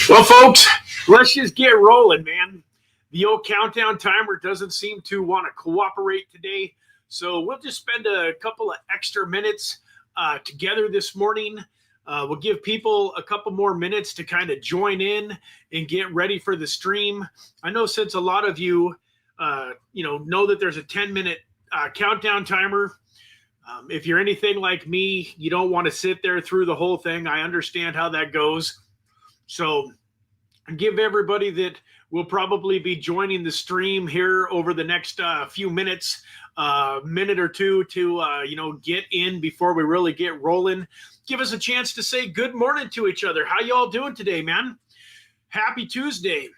Well, folks, let's just get rolling, man. The old countdown timer doesn't seem to want to cooperate today, so we'll just spend a couple of extra minutes together this morning. We'll give people a couple more minutes to kind of join in and get ready for the stream. I know since a lot of you, know that there's a 10-minute countdown timer. If you're anything like me, you don't want to sit there through the whole thing. I understand how that goes. So give everybody that will probably be joining the stream here over the next few minutes, minute or two to, get in before we really get rolling. Give us a chance to say good morning to each other. How y'all doing today, man? Happy Tuesday.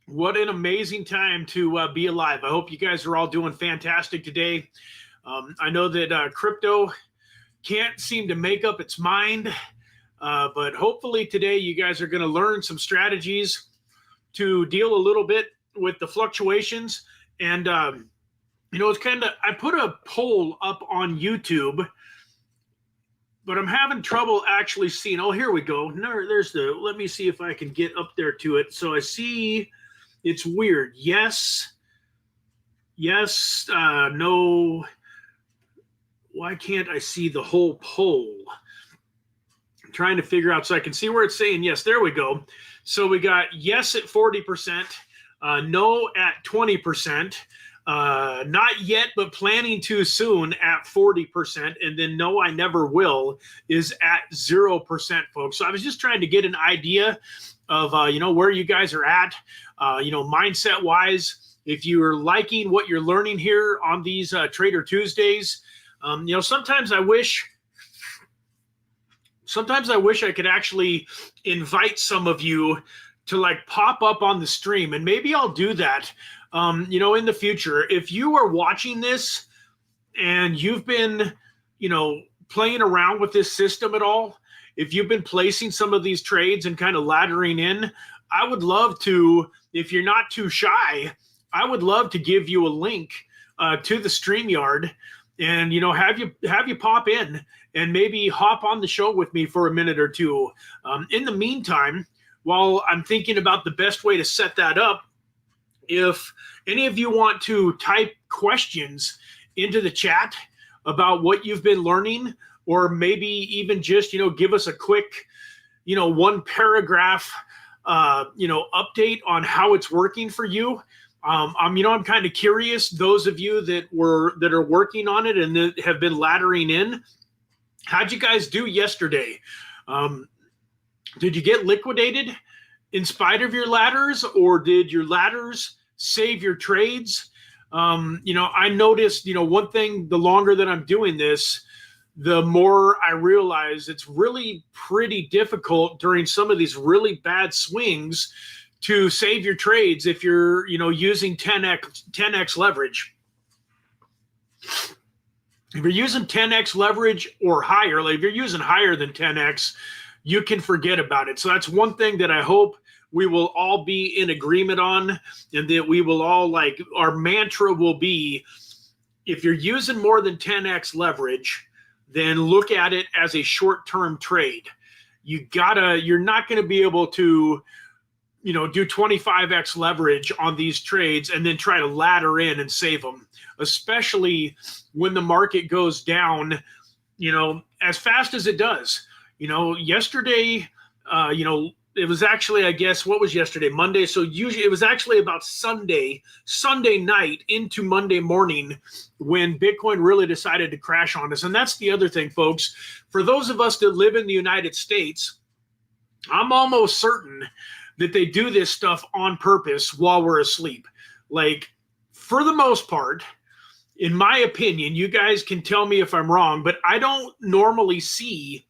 What an amazing time to be alive. I hope you guys are all doing fantastic today. I know that crypto can't seem to make up its mind. But hopefully today you guys are going to learn some strategies to deal a little bit with the fluctuations. And, it's kind of, I put a poll up on YouTube, but I'm having trouble actually seeing. Oh, here we go. No, let me see if I can get up there to it. So I see it's weird. Yes, no. Why can't I see the whole poll? Trying to figure out so I can see where it's saying yes. There we go. So we got yes at 40%, no at 20%, not yet but planning to soon at 40%, and then no, I never will is at 0%, folks. So I was just trying to get an idea of where you guys are at, mindset wise. If you're liking what you're learning here on these Trader Tuesdays, sometimes I wish I could actually invite some of you to pop up on the stream, and maybe I'll do that, in the future. If you are watching this and you've been, playing around with this system at all, if you've been placing some of these trades and kind of laddering in, I would love to, if you're not too shy, I would love to give you a link to the StreamYard and, have you pop in and maybe hop on the show with me for a minute or two. In the meantime, while I'm thinking about the best way to set that up, if any of you want to type questions into the chat about what you've been learning, or maybe even just, give us a quick, one paragraph, update on how it's working for you. I'm kind of curious, those of you that are working on it and that have been laddering in, how'd you guys do yesterday? Did you get liquidated in spite of your ladders, or did your ladders save your trades? I noticed, one thing, the longer that I'm doing this, the more I realize it's really pretty difficult during some of these really bad swings to save your trades if you're, using 10x leverage. If you're using 10x leverage or higher, if you're using higher than 10x, you can forget about it. So that's one thing that I hope we will all be in agreement on, and that we will all our mantra will be, if you're using more than 10x leverage, then look at it as a short-term trade. You're not going to be able to, do 25x leverage on these trades and then try to ladder in and save them, especially when the market goes down, as fast as it does. Yesterday, it was actually, I guess, what was yesterday? Monday. So usually it was actually about Sunday night into Monday morning when Bitcoin really decided to crash on us. And that's the other thing, folks. For those of us that live in the United States, I'm almost certain that they do this stuff on purpose while we're asleep. For the most part, in my opinion, you guys can tell me if I'm wrong, but I don't normally see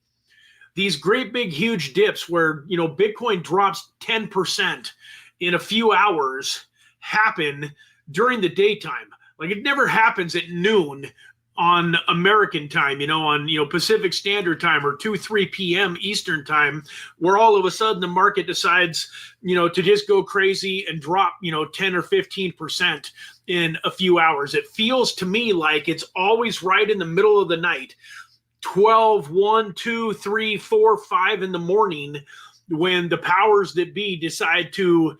these great big huge dips where, Bitcoin drops 10% in a few hours happen during the daytime. It never happens at noon on American time, on, Pacific Standard Time, or 2-3 p.m. Eastern Time, where all of a sudden the market decides, to just go crazy and drop, 10 or 15% in a few hours. It feels to me like it's always right in the middle of the night, 12, 1, 2, 3, 4, 5 in the morning, when the powers that be decide to,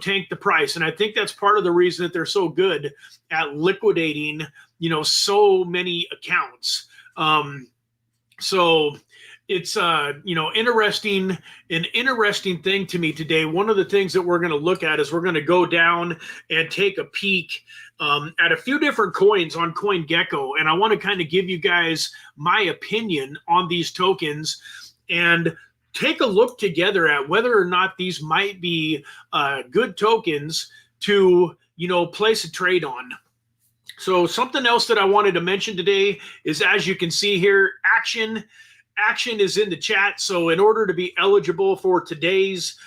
tank the price. And I think that's part of the reason that they're so good at liquidating, so many accounts. So it's an interesting thing to me today. One of the things that we're going to look at is we're going to go down and take a peek at a few different coins on CoinGecko, and I want to kind of give you guys my opinion on these tokens and take a look together at whether or not these might be good tokens to place a trade on. So something else that I wanted to mention today is, as you can see here, action is in the chat. So in order to be eligible for today's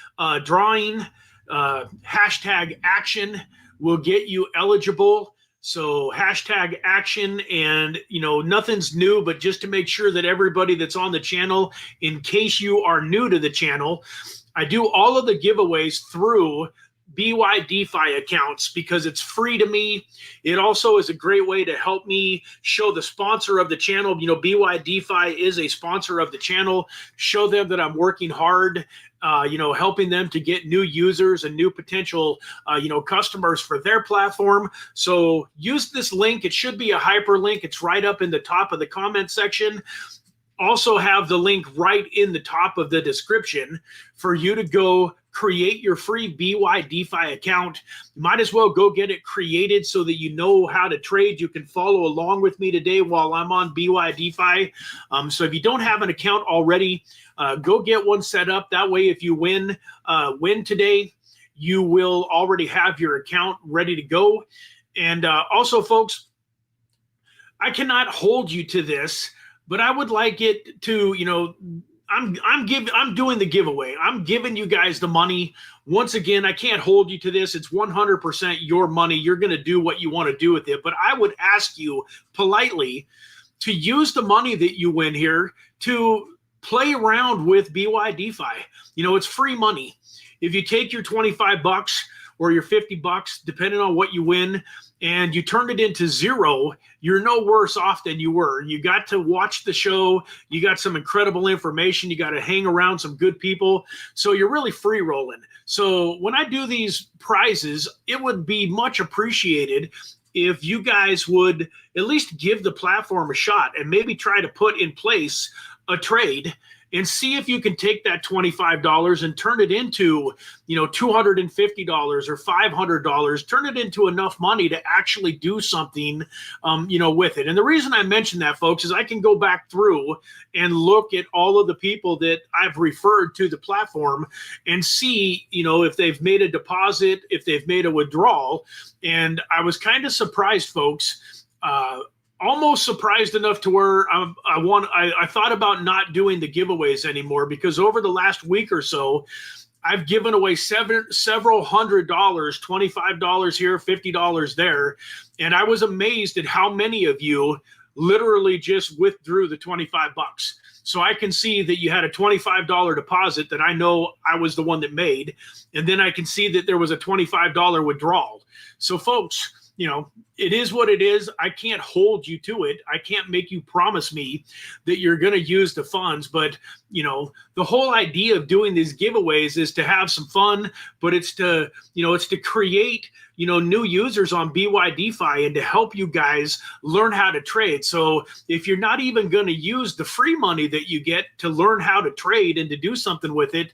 drawing, hashtag action will get you eligible. So hashtag action, and nothing's new, but just to make sure that everybody that's on the channel, in case you are new to the channel, I do all of the giveaways through BYDFI accounts because it's free to me. It also is a great way to help me show the sponsor of the channel. BYDFI is a sponsor of the channel. Show them that I'm working hard, helping them to get new users and new potential, customers for their platform. So use this link. It should be a hyperlink. It's right up in the top of the comment section. Also have the link right in the top of the description for you to go create your free BYDFI account. You might as well go get it created so that you know how to trade. You can follow along with me today while I'm on BYDFI. So if you don't have an account already, go get one set up. That way, if you win today, you will already have your account ready to go. And also, folks, I cannot hold you to this, but I would like it to, I'm doing the giveaway. I'm giving you guys the money. Once again, I can't hold you to this. It's 100% your money. You're going to do what you want to do with it. But I would ask you politely to use the money that you win here to play around with BYDFI. It's free money. If you take your 25 bucks or your 50 bucks, depending on what you win, and you turn it into zero, you're no worse off than you were. You got to watch the show. You got some incredible information. You got to hang around some good people. So you're really free rolling. So when I do these prizes, it would be much appreciated if you guys would at least give the platform a shot and maybe try to put in place a trade and see if you can take that $25 and turn it into, $250 or $500, turn it into enough money to actually do something, with it. And the reason I mention that, folks, is I can go back through and look at all of the people that I've referred to the platform and see, if they've made a deposit, if they've made a withdrawal. And I was kind of surprised, folks, almost surprised enough to where I thought about not doing the giveaways anymore, because over the last week or so, I've given away several $100, $25 here, $50 there. And I was amazed at how many of you literally just withdrew the 25 bucks. So I can see that you had a $25 deposit that I know I was the one that made. And then I can see that there was a $25 withdrawal. So folks, it is what it is. I can't hold you to it. I can't make you promise me that you're going to use the funds. But, the whole idea of doing these giveaways is to have some fun, but it's to create, new users on BYDFI and to help you guys learn how to trade. So if you're not even going to use the free money that you get to learn how to trade and to do something with it,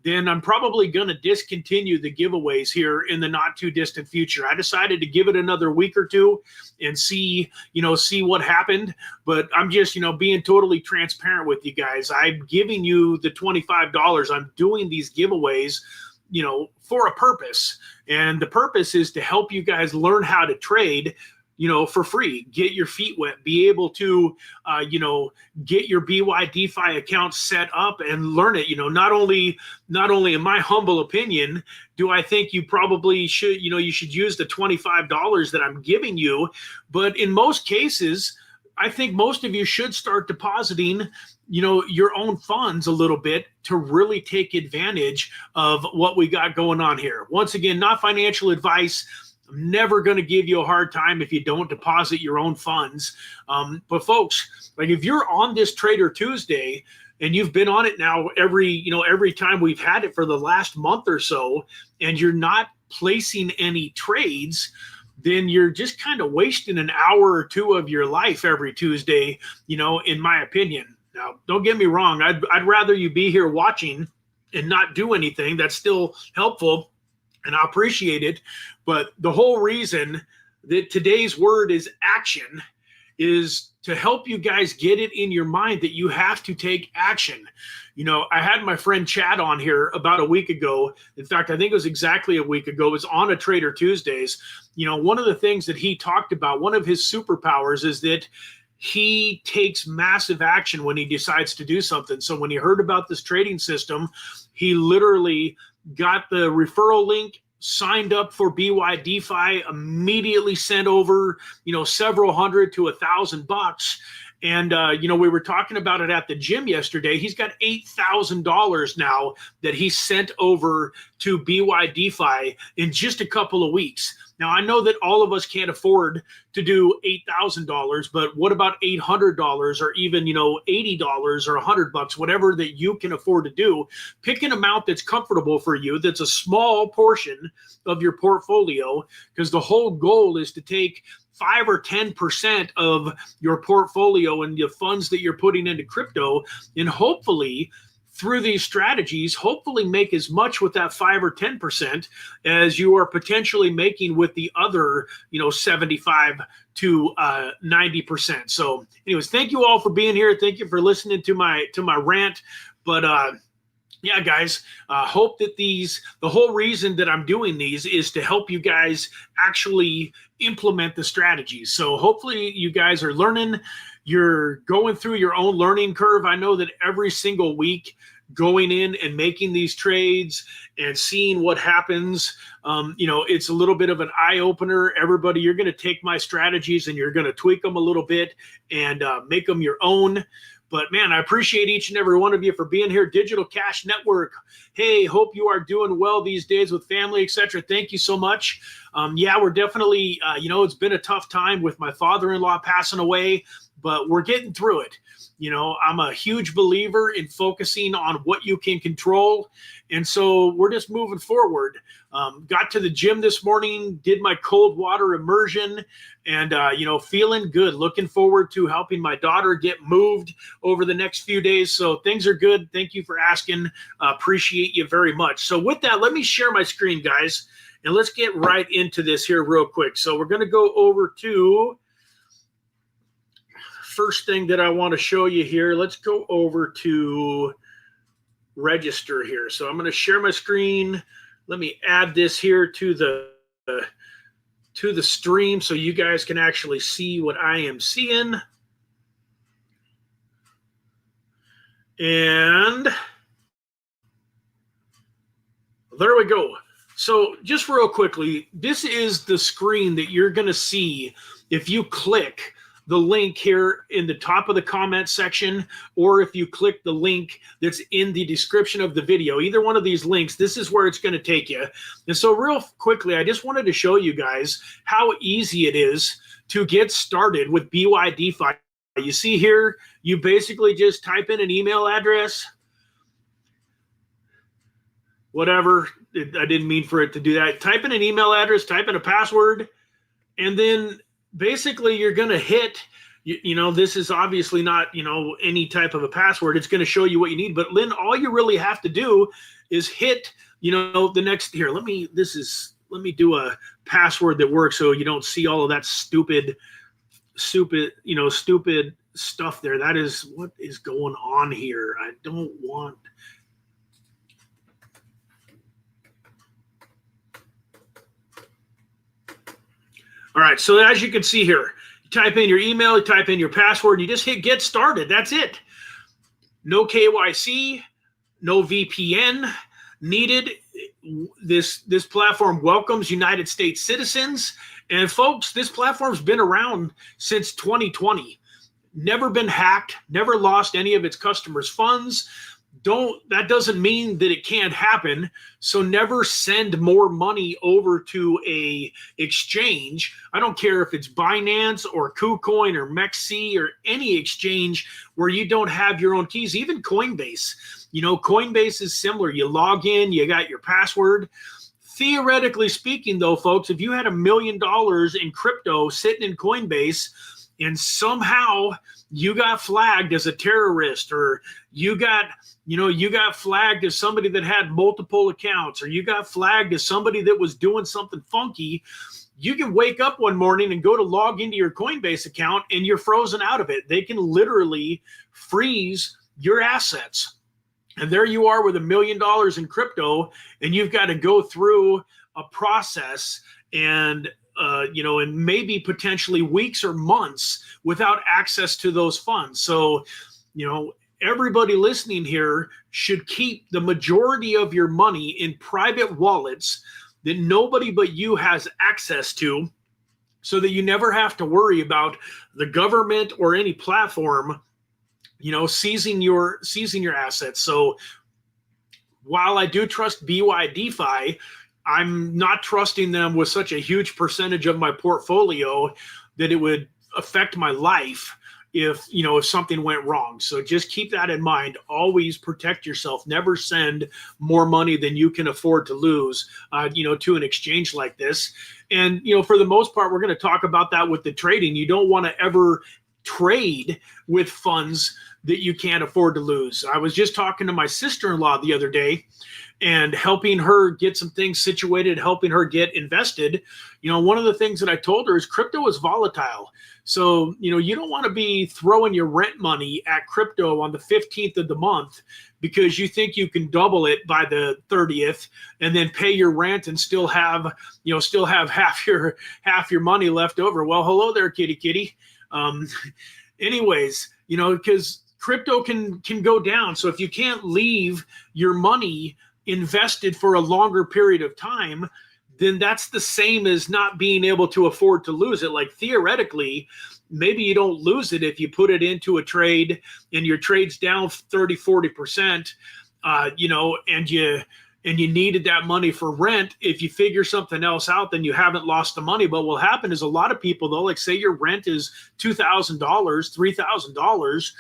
then I'm probably going to discontinue the giveaways here in the not too distant future. I decided to give it another week or two and see what happened. But I'm just, being totally transparent with you guys. I'm giving you the $25. I'm doing these giveaways, for a purpose. And the purpose is to help you guys learn how to trade, for free, get your feet wet, be able to, get your BYDFI account set up and learn it. Not only in my humble opinion, do I think you probably should, you should use the $25 that I'm giving you, but in most cases, I think most of you should start depositing, your own funds a little bit to really take advantage of what we got going on here. Once again, not financial advice. I'm never going to give you a hard time if you don't deposit your own funds. But folks, like if you're on this Trader Tuesday and you've been on it now every time we've had it for the last month or so, and you're not placing any trades, then you're just kind of wasting an hour or two of your life every Tuesday, in my opinion. Now, don't get me wrong. I'd rather you be here watching and not do anything. That's still helpful, and I appreciate it. But the whole reason that today's word is action is to help you guys get it in your mind that you have to take action. I had my friend Chad on here about a week ago. In fact, I think it was exactly a week ago. It was on a Trader Tuesdays. One of the things that he talked about, one of his superpowers, is that he takes massive action when he decides to do something. So when he heard about this trading system, he literally got the referral link, signed up for BYDFI, immediately sent over, several hundred to $1,000. And, we were talking about it at the gym yesterday. He's got $8,000 now that he sent over to BYDFI in just a couple of weeks. Now, I know that all of us can't afford to do $8,000, but what about $800 or even, $80 or $100, whatever that you can afford to do? Pick an amount that's comfortable for you, that's a small portion of your portfolio, because the whole goal is to take 5 or 10% of your portfolio and the funds that you're putting into crypto, and hopefully through these strategies, hopefully make as much with that 5 or 10% as you are potentially making with the other, 75 to 90%. So anyways, thank you all for being here. Thank you for listening to my rant. But yeah, guys, hope that the whole reason that I'm doing these is to help you guys actually implement the strategies. So hopefully you guys are learning. You're going through your own learning curve. I know that every single week going in and making these trades and seeing what happens, it's a little bit of an eye opener. Everybody, you're going to take my strategies and you're going to tweak them a little bit and make them your own. But man, I appreciate each and every one of you for being here. Digital Cash Network. Hey, hope you are doing well these days with family, etc. Thank you so much. Yeah, we're definitely, it's been a tough time with my father-in-law passing away, but we're getting through it. I'm a huge believer in focusing on what you can control. And so we're just moving forward. Got to the gym this morning, did my cold water immersion, and, feeling good. Looking forward to helping my daughter get moved over the next few days. So things are good. Thank you for asking. Appreciate you very much. So with that, let me share my screen, guys, and let's get right into this here real quick. So we're going to go over to first thing that I want to show you here. Let's go over to register here. So I'm going to share my screen. Let me add this here to the stream so you guys can actually see what I am seeing. And there we go. So just real quickly, this is the screen that you're going to see if you click the link here in the top of the comment section, or if you click the link that's in the description of the video. Either one of these links, this is where it's going to take you. And so real quickly, I just wanted to show you guys how easy it is to get started with BYDFI. You see here, you basically just type in an email address, whatever. I didn't mean for it to do that. Type in an email address, type in a password, and then basically you're going to hit, this is obviously not, any type of a password. It's going to show you what you need. But then all you really have to do is hit, the next here. Let me do a password that works so you don't see all of that stupid stuff there. That is what is going on here. I don't want. All right, so as you can see here, you type in your email, you type in your password, and you just hit get started. That's it. No KYC, no VPN needed. This platform welcomes United States citizens. And folks, this platform's been around since 2020. Never been hacked, never lost any of its customers' funds. that doesn't mean that it can't happen. So never send more money over to a exchange. I don't care if it's Binance or KuCoin or MEXC or any exchange where you don't have your own keys, even Coinbase. Coinbase is similar. You log in, you got your password. Theoretically speaking, though, folks, if you had $1 million in crypto sitting in Coinbase and somehow you got flagged as a terrorist, or you got flagged as somebody that had multiple accounts, or you got flagged as somebody that was doing something funky, you can wake up one morning and go to log into your Coinbase account and you're frozen out of it. They can literally freeze your assets. And there you are with $1 million in crypto, and you've got to go through a process and maybe potentially weeks or months without access to those funds. So, everybody listening here should keep the majority of your money in private wallets that nobody but you has access to, so that you never have to worry about the government or any platform seizing your assets. So while I do trust BYDFI, I'm not trusting them with such a huge percentage of my portfolio that it would affect my life if something went wrong. So just keep that in mind. Always protect yourself. Never send more money than you can afford to lose, to an exchange like this. And, for the most part, we're going to talk about that with the trading. You don't want to ever trade with funds that you can't afford to lose. I was just talking to my sister-in-law the other day and helping her get some things situated, helping her get invested. One of the things that I told her is crypto is volatile. So, you don't want to be throwing your rent money at crypto on the 15th of the month because you think you can double it by the 30th and then pay your rent and still have half your money left over. Well, hello there, kitty. Anyways, because crypto can go down. So if you can't leave your money invested for a longer period of time, then that's the same as not being able to afford to lose it. Like theoretically, maybe you don't lose it if you put it into a trade and your trade's down 30-40%, and you needed that money for rent. If you figure something else out, then you haven't lost the money. But what happened is a lot of people, though, like say your rent is $2,000, $3,000,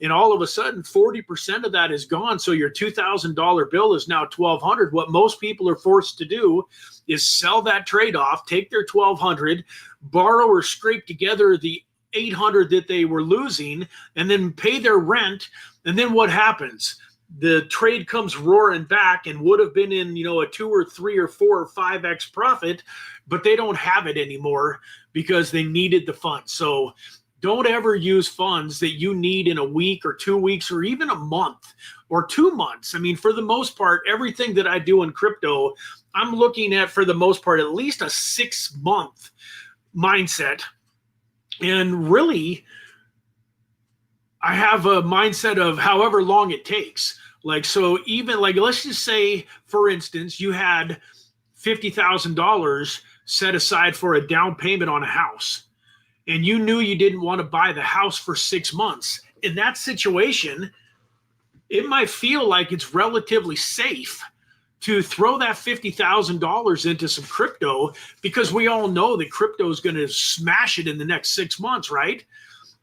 and all of a sudden 40% of that is gone. So your $2,000 bill is now $1,200. What most people are forced to do is sell that trade off, take their $1,200, borrow or scrape together the $800 that they were losing, and then pay their rent. And then what happens? The trade comes roaring back and would have been in, a 2 or 3 or 4 or 5x profit, but they don't have it anymore because they needed the funds. So don't ever use funds that you need in a week or 2 weeks or even a month or 2 months. I mean, for the most part, everything that I do in crypto, I'm looking at, for the most part, at least a 6-month mindset. And really, I have a mindset of however long it takes. Like, so even like, let's just say, for instance, you had $50,000 set aside for a down payment on a house, and you knew you didn't want to buy the house for 6 months. In that situation, it might feel like it's relatively safe to throw that $50,000 into some crypto, because we all know that crypto is going to smash it in the next 6 months, right?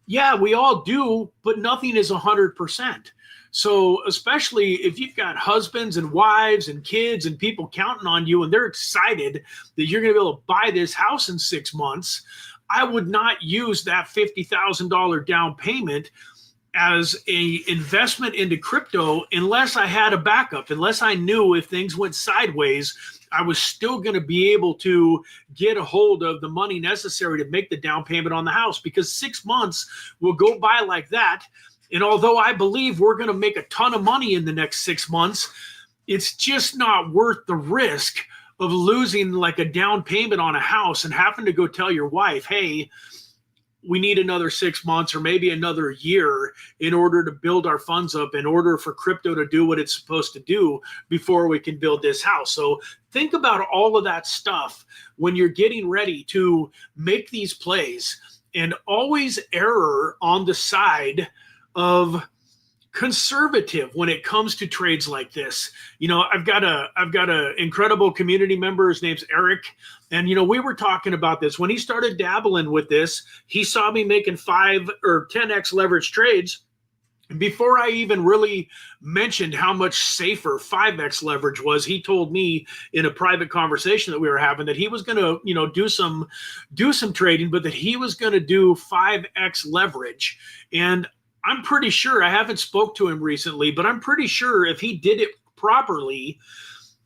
Yeah, we all do, but nothing is 100%. So especially if you've got husbands and wives and kids and people counting on you and they're excited that you're going to be able to buy this house in 6 months, I would not use that $50,000 down payment as a investment into crypto unless I had a backup, unless I knew if things went sideways, I was still going to be able to get a hold of the money necessary to make the down payment on the house, because 6 months will go by like that. And although I believe we're going to make a ton of money in the next 6 months, it's just not worth the risk of losing like a down payment on a house and having to go tell your wife, hey, we need another 6 months or maybe another year in order to build our funds up, in order for crypto to do what it's supposed to do before we can build this house. So think about all of that stuff when you're getting ready to make these plays, and always err on the side of conservative when it comes to trades like this. I've got a incredible community member. His name's Eric. And, we were talking about this when he started dabbling with this. He saw me making 5 or 10x leverage trades before I even really mentioned how much safer 5x leverage was. He told me in a private conversation that we were having that he was going to, do some trading, but that he was going to do 5x leverage. And I'm pretty sure, I haven't spoke to him recently, but I'm pretty sure if he did it properly,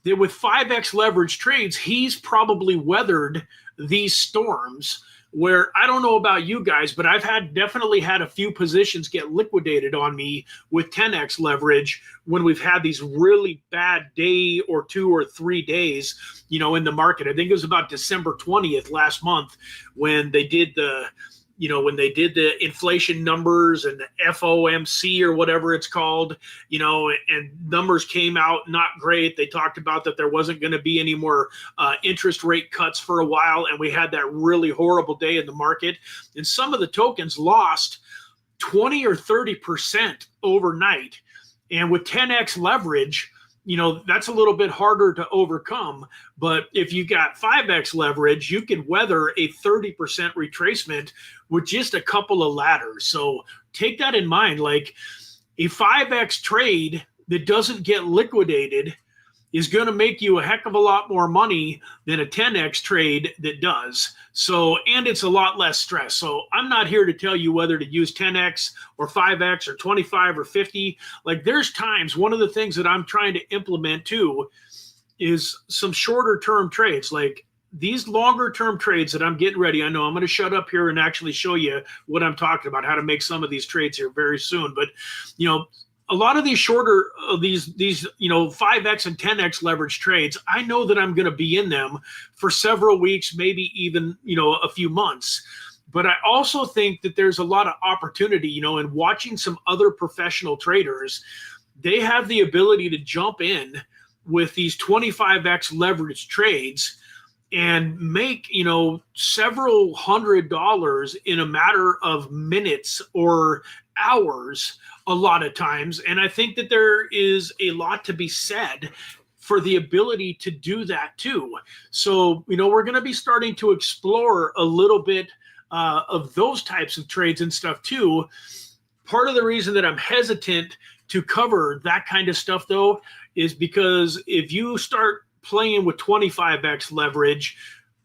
that with 5x leverage trades, he's probably weathered these storms where, I don't know about you guys, but I've definitely had a few positions get liquidated on me with 10x leverage when we've had these really bad day or 2 or 3 days, in the market. I think it was about December 20th last month when they did the inflation numbers and the FOMC or whatever it's called, and numbers came out not great. They talked about that there wasn't going to be any more interest rate cuts for a while. And we had that really horrible day in the market. And some of the tokens lost 20 or 30% overnight. And with 10x leverage, that's a little bit harder to overcome. But if you got 5x leverage, you can weather a 30% retracement with just a couple of ladders. So take that in mind. Like a 5x trade that doesn't get liquidated is going to make you a heck of a lot more money than a 10x trade that does. So, and it's a lot less stress. So I'm not here to tell you whether to use 10x or 5x or 25 or 50. Like there's times, one of the things that I'm trying to implement too is some shorter term trades. Like these longer term trades that I'm getting ready. I know I'm going to shut up here and actually show you what I'm talking about, how to make some of these trades here very soon. But, a lot of these shorter, these 5x and 10x leverage trades, I know that I'm going to be in them for several weeks, maybe even, a few months. But I also think that there's a lot of opportunity, in watching some other professional traders. They have the ability to jump in with these 25x leverage trades and make, several $100s in a matter of minutes or hours a lot of times. And I think that there is a lot to be said for the ability to do that too. So, we're going to be starting to explore a little bit of those types of trades and stuff too. Part of the reason that I'm hesitant to cover that kind of stuff though, is because if you start playing with 25x leverage,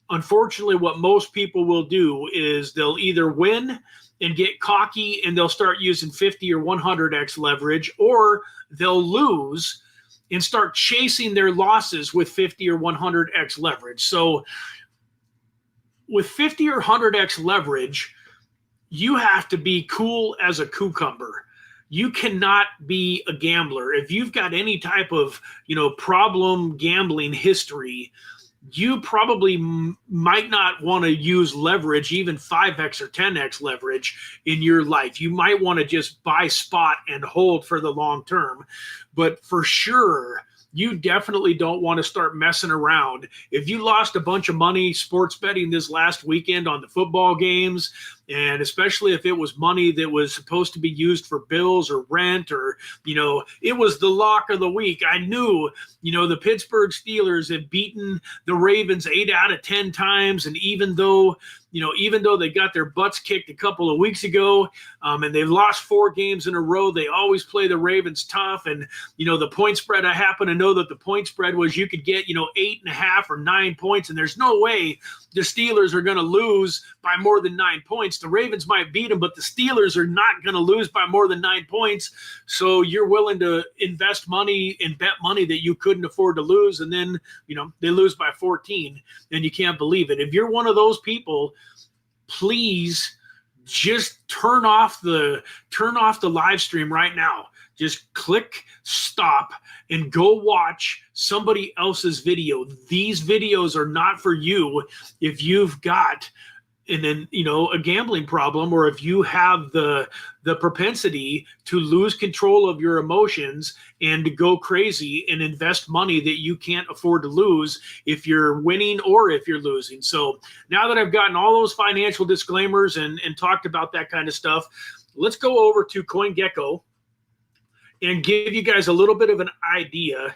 unfortunately, what most people will do is they'll either win and get cocky and they'll start using 50 or 100x leverage, or they'll lose and start chasing their losses with 50 or 100x leverage. So with 50 or 100x leverage, you have to be cool as a cucumber. You cannot be a gambler. If you've got any type of, problem gambling history, you probably might not want to use leverage, even 5x or 10x leverage in your life. You might want to just buy spot and hold for the long term. But for sure, you definitely don't want to start messing around. If you lost a bunch of money sports betting this last weekend on the football games, and especially if it was money that was supposed to be used for bills or rent or, it was the lock of the week. I knew, the Pittsburgh Steelers had beaten the Ravens 8 out of 10 times. And even though they got their butts kicked a couple of weeks ago, and they've lost 4 games in a row, they always play the Ravens tough. And, the point spread, I happen to know that the point spread was you could get, 8.5 or 9 points. And there's no way the Steelers are going to lose by more than 9 points. The Ravens might beat them, but the Steelers are not going to lose by more than 9 points. So you're willing to invest money and bet money that you couldn't afford to lose. And then, they lose by 14 and you can't believe it. If you're one of those people, please just turn off the live stream right now. Just click stop and go watch somebody else's video. These videos are not for you if you've got a gambling problem, or if you have the propensity to lose control of your emotions and to go crazy and invest money that you can't afford to lose if you're winning or if you're losing. So now that I've gotten all those financial disclaimers and talked about that kind of stuff, let's go over to CoinGecko. and give you guys a little bit of an idea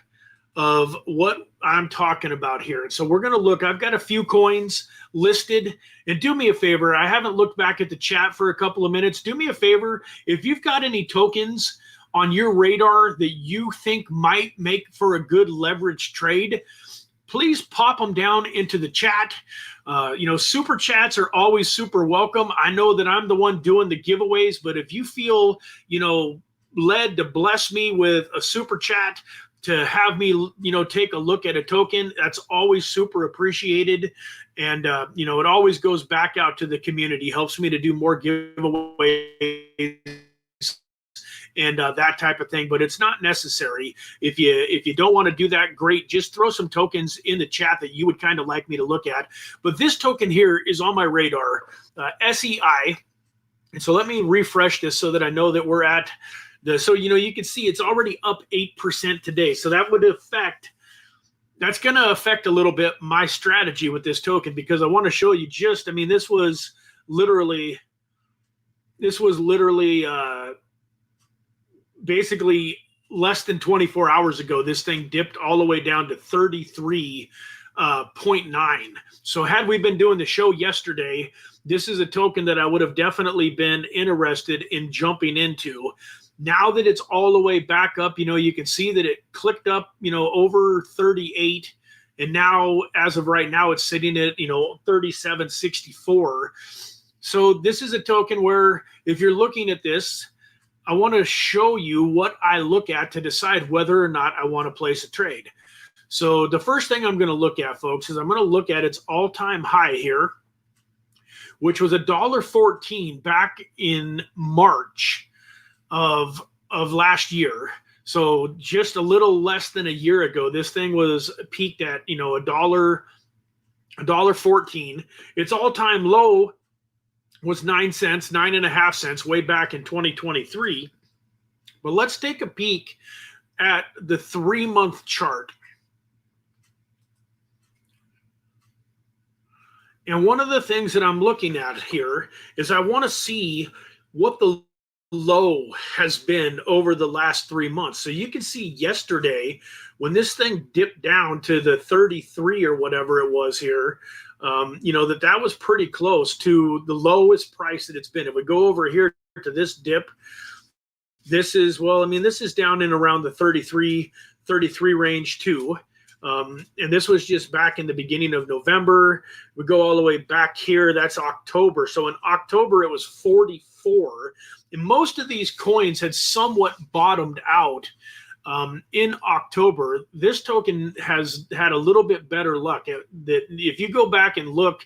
of what I'm talking about here. So we're going to look, I've got a few coins listed, and do me a favor. I haven't looked back at the chat for a couple of minutes. Do me a favor. If you've got any tokens on your radar that you think might make for a good leverage trade, please pop them down into the chat. Super chats are always super welcome. I know that I'm the one doing the giveaways, but if you feel, led to bless me with a super chat, to have me, take a look at a token, that's always super appreciated. And, it always goes back out to the community, helps me to do more giveaways and that type of thing. But it's not necessary. If you don't want to do that, great. Just throw some tokens in the chat that you would kind of like me to look at. But this token here is on my radar, SEI. And so let me refresh this so that I know that we're at so you can see it's already up 8% today. So that's going to affect a little bit my strategy with this token, because I want to show you this was literally basically less than 24 hours ago. This thing dipped all the way down to 33.9. So had we been doing the show yesterday, this is a token that I would have definitely been interested in jumping into. Now that it's all the way back up, you can see that it clicked up, over 38. And now, as of right now, it's sitting at, 37.64. So this is a token where if you're looking at this, I want to show you what I look at to decide whether or not I want to place a trade. So the first thing I'm going to look at, folks, is I'm going to look at its all-time high here, which was $1.14 back in March of last year. So just a little less than a year ago, this thing was peaked at, $1.14. Its all-time low was 9 cents, 9.5 cents way back in 2023. But let's take a peek at the 3-month chart. And one of the things that I'm looking at here is I want to see what the low has been over the last 3 months. So you can see yesterday when this thing dipped down to the 33 or whatever it was here, that was pretty close to the lowest price that it's been. If we go over here to this dip, this is down in around the 33 range too. And this was just back in the beginning of November. We go all the way back here. That's October. So in October, it was 44. And most of these coins had somewhat bottomed out in October. This token has had a little bit better luck. That if you go back and look,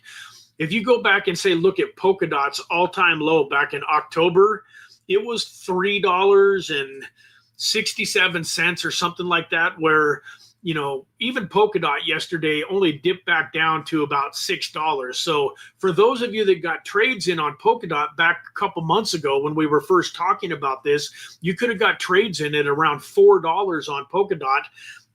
look at Polkadot's all-time low back in October, it was $3.67 or something like that, where even Polkadot yesterday only dipped back down to about $6. So for those of you that got trades in on Polkadot back a couple months ago when we were first talking about this, you could have got trades in at around $4 on Polkadot.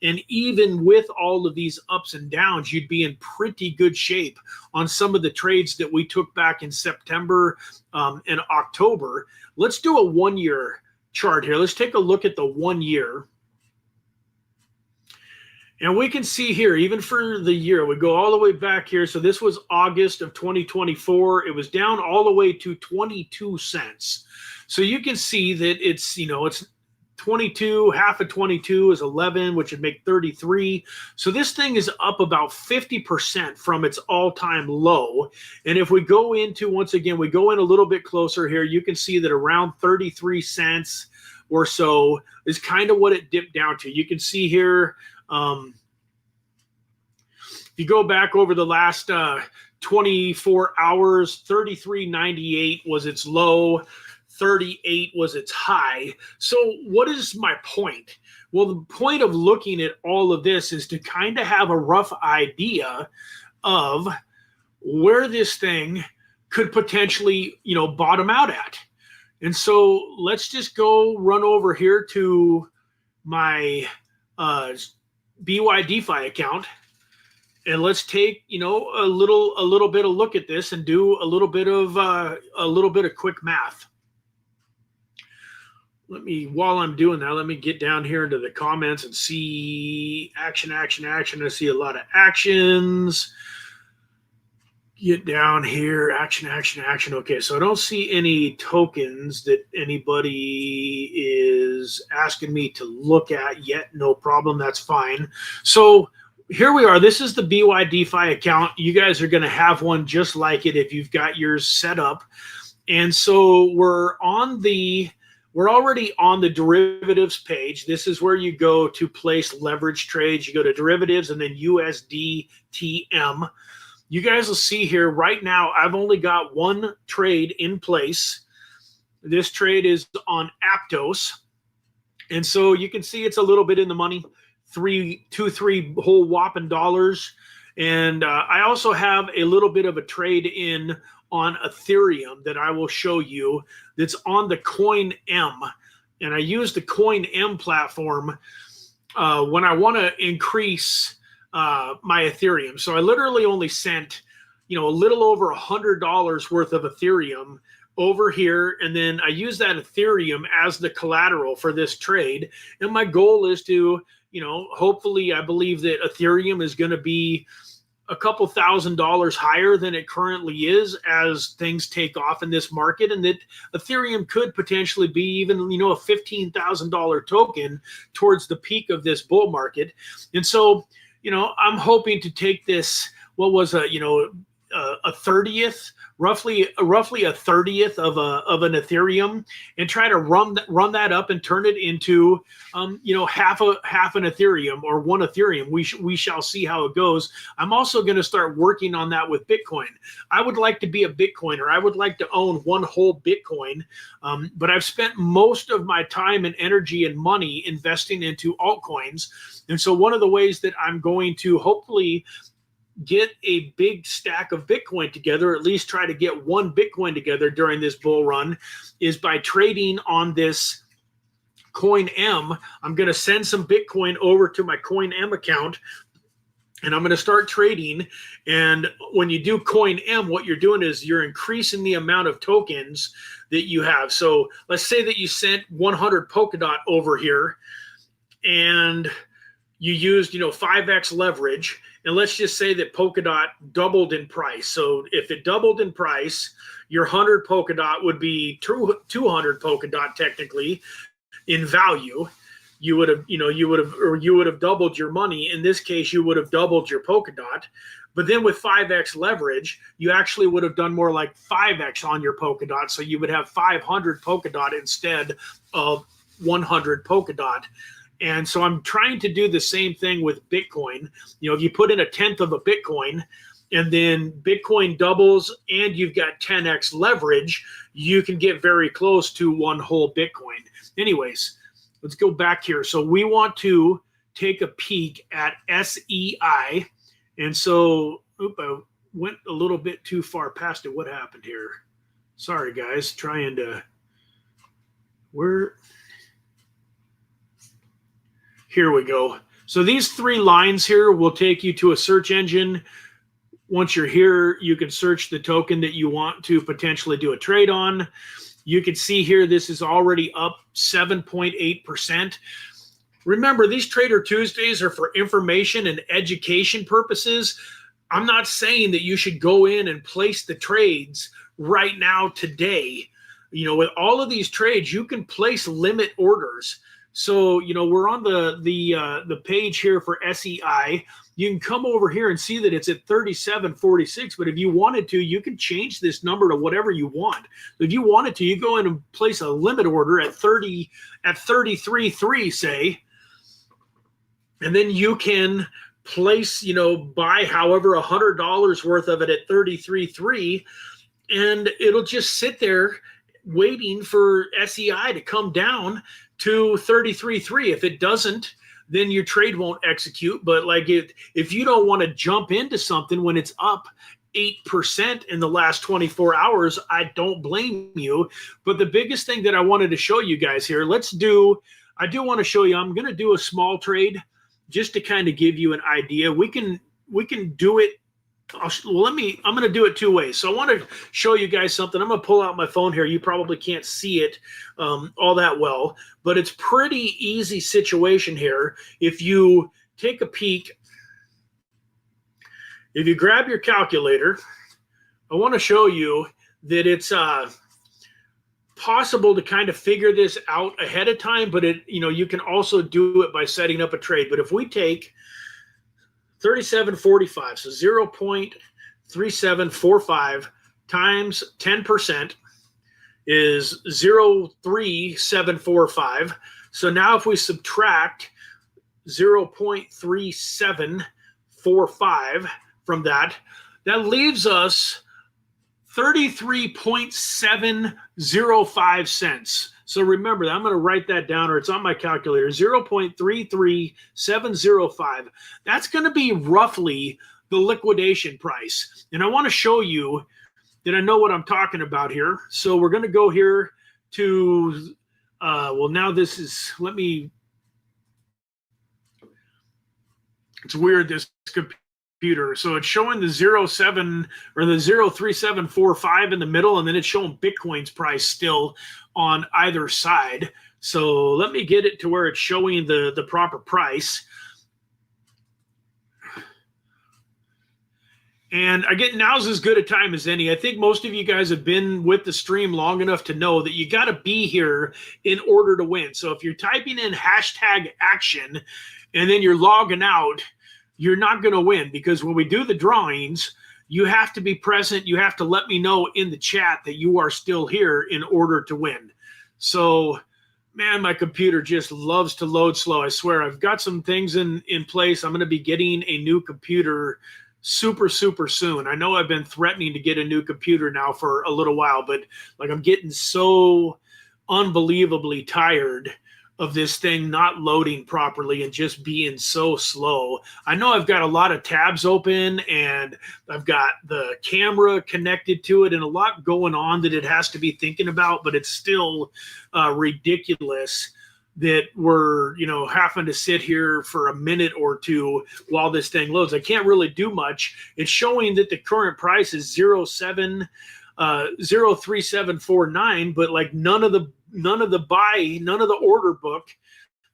And even with all of these ups and downs, you'd be in pretty good shape on some of the trades that we took back in September and October. Let's do a 1-year chart here. Let's take a look at the 1 year. And we can see here, even for the year, we go all the way back here. So this was August of 2024. It was down all the way to 22 cents. So you can see that it's, it's 22, half of 22 is 11, which would make 33. So this thing is up about 50% from its all-time low. And if we go into, once again, we go in a little bit closer here, you can see that around 33 cents or so is kind of what it dipped down to. You can see here, if you go back over the last 24 hours, 33.98 was its low, 38 was its high. So what is my point? Well, the point of looking at all of this is to kind of have a rough idea of where this thing could potentially, bottom out at. And so let's just go run over here to my BYDFI account, and let's take a little bit of look at this and do a little bit of quick math. while I'm doing that, let me get down here into the comments and see action. I see a lot of actions. Get down here, action. Okay, so I don't see any tokens that anybody is asking me to look at yet. No problem, that's fine. So here we are. This is the BYDFI account. You guys are going to have one just like it if you've got yours set up. And so we're already on the derivatives page. This is where you go to place leverage trades. You go to derivatives and then USDTM. You guys will see here right now, I've only got one trade in place. This trade is on Aptos. And so you can see it's a little bit in the money, three whole whopping dollars. And I also have a little bit of a trade in on Ethereum that I will show you that's on the Coin M. And I use the Coin M platform when I want to increase my Ethereum. So I literally only sent, a little over $100 worth of Ethereum over here. And then I use that Ethereum as the collateral for this trade. And my goal is to, hopefully I believe that Ethereum is going to be a couple $1,000s higher than it currently is as things take off in this market, and that Ethereum could potentially be even, a $15,000 token towards the peak of this bull market. And so, I'm hoping to take this, what was a 30th, roughly a 30th of an Ethereum, and try to run that up and turn it into half an Ethereum or one Ethereum. We shall see how it goes. I'm also going to start working on that with Bitcoin. I would like to be a Bitcoiner. I would like to own one whole Bitcoin, but I've spent most of my time and energy and money investing into altcoins. And so one of the ways that I'm going to hopefully get a big stack of Bitcoin together, or at least try to get one Bitcoin together during this bull run, is by trading on this Coin M. I'm going to send some Bitcoin over to my Coin M account, and I'm going to start trading. And when you do Coin M, what you're doing is you're increasing the amount of tokens that you have. So let's say that you sent 100 Polkadot over here, and you used 5x leverage, and let's just say that Polkadot doubled in price. So if it doubled in price, your 100 Polkadot would be 200 Polkadot technically in value. You would have doubled your money. In this case, you would have doubled your Polkadot. But then with 5x leverage, you actually would have done more like 5x on your Polkadot. So you would have 500 Polkadot instead of 100 Polkadot. And so I'm trying to do the same thing with Bitcoin. If you put in 1/10 of a Bitcoin, and then Bitcoin doubles and you've got 10x leverage, you can get very close to one whole Bitcoin. Anyways, let's go back here. So we want to take a peek at SEI. And so, I went a little bit too far past it. What happened here? Sorry, guys. Here we go. So these 3 lines here will take you to a search engine. Once you're here, you can search the token that you want to potentially do a trade on. You can see here, this is already up 7.8%. Remember, these Trader Tuesdays are for information and education purposes. I'm not saying that you should go in and place the trades right now today. With all of these trades, you can place limit orders. So, we're on the page here for SEI. You can come over here and see that it's at 37.46. But if you wanted to, you can change this number to whatever you want. If you wanted to, you go in and place a limit order at 33.3, say, and then you can place, buy however $100 worth of it at 33.3, and it'll just sit there waiting for SEI to come down to 33.3. If it doesn't, then your trade won't execute. But if you don't want to jump into something when it's up 8% in the last 24 hours, I don't blame you. But the biggest thing that I wanted to show you guys here, I do want to show you, I'm going to do a small trade just to kind of give you an idea. We can do it Well, I'm going to do it two ways. So I want to show you guys something. I'm going to pull out my phone here. You probably can't see it all that well, but it's pretty easy situation here. If you take a peek, if you grab your calculator, I want to show you that it's possible to kind of figure this out ahead of time, but you can also do it by setting up a trade. But if we take 37.45, so 0.3745 times 10% is 0.3745. So now if we subtract 0.3745 from that, that leaves us 33.705 cents. So remember that. I'm going to write that down, or it's on my calculator, 0.33705. That's going to be roughly the liquidation price. And I want to show you that I know what I'm talking about here. So we're going to go here to, well, now this is, it's weird, this computer. So it's showing the 07 or the 0.3745 in the middle, and then it's showing Bitcoin's price still on either side. So let me get it to where it's showing the proper price. And again, now's as good a time as any. I think most of you guys have been with the stream long enough to know that you got to be here in order to win. So if you're typing in #action and then you're logging out, you're not going to win, because when we do the drawings, you have to be present. You have to let me know in the chat that you are still here in order to win. So, man, my computer just loves to load slow. I swear, I've got some things in place. I'm going to be getting a new computer super soon. I know I've been threatening to get a new computer now for a little while, but like I'm getting so unbelievably tired of this thing not loading properly and just being so slow. I know I've got a lot of tabs open and I've got the camera connected to it and a lot going on that it has to be thinking about, but it's still ridiculous that we're, having to sit here for a minute or two while this thing loads. I can't really do much. It's showing that the current price is 0.3749, but like none of the order book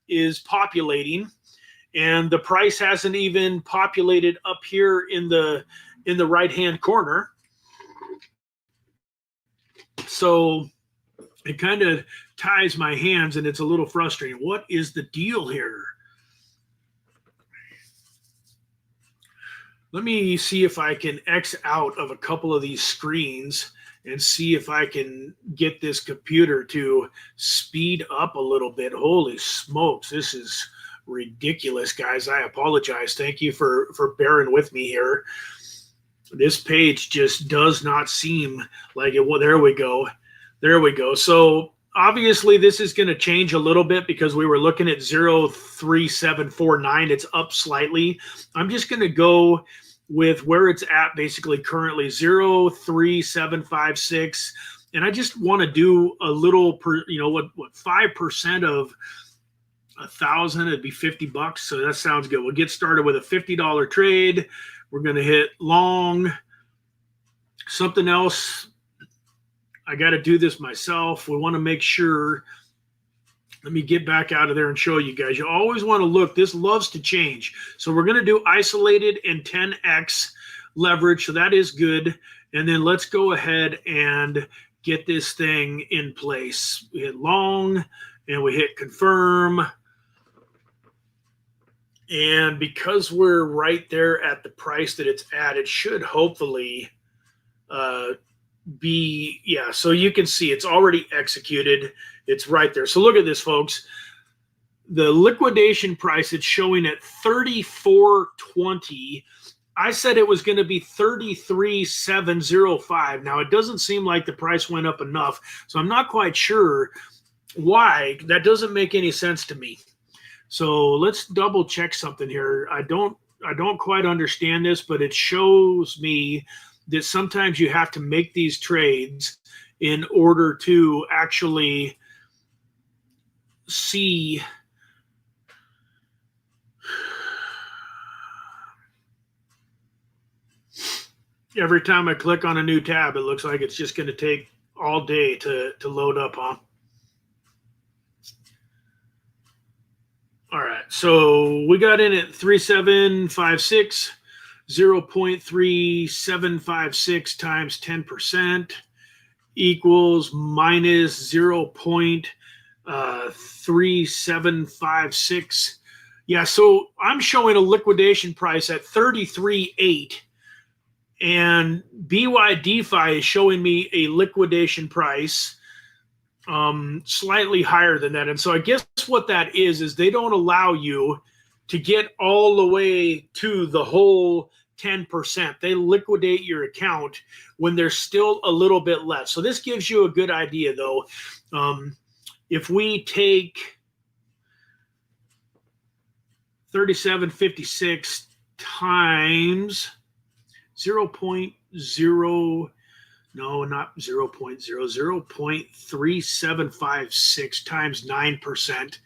is populating, and the price hasn't even populated up here in the right hand corner. So it kind of ties my hands and it's a little frustrating. What is the deal here? Let me see if I can X out of a couple of these screens and see if I can get this computer to speed up a little bit. Holy smokes, this is ridiculous, guys. I apologize. Thank you for bearing with me here. This page just does not seem like it. Well, there we go. There we go. So obviously this is going to change a little bit because we were looking at 0.3749. It's up slightly. I'm just going to go with where it's at basically currently, 0.3756. And I just want to do a little, what 5% of 1,000, it'd be $50. So that sounds good. We'll get started with a $50 trade. We're going to hit long. Something else, I got to do this myself. We want to make sure. Let me get back out of there and show you guys. You always want to look. This loves to change. So we're going to do isolated and 10x leverage. So that is good. And then let's go ahead and get this thing in place. We hit long and we hit confirm. And because we're right there at the price that it's at, it should hopefully be, yeah, so you can see it's already executed. It's right there. So look at this, folks. The liquidation price, it's showing at 34.20. I said it was going to be 33.705. Now, it doesn't seem like the price went up enough, so I'm not quite sure why. That doesn't make any sense to me. So let's double check something here. I don't quite understand this, but it shows me that sometimes you have to make these trades in order to actually see Every time I click on a new tab, it looks like it's just going to take all day to load up, huh? All right, so we got in at 3756, 0.3756 times 10% equals minus 0.3756. Yeah, so I'm showing a liquidation price at 33.8, and BYDFI is showing me a liquidation price slightly higher than that. And so I guess what that is they don't allow you to get all the way to the whole 10%. They liquidate your account when there's still a little bit left. So this gives you a good idea, though. If we take 3756 times 0.0, no, not 0.0, 0.3756 times 9%.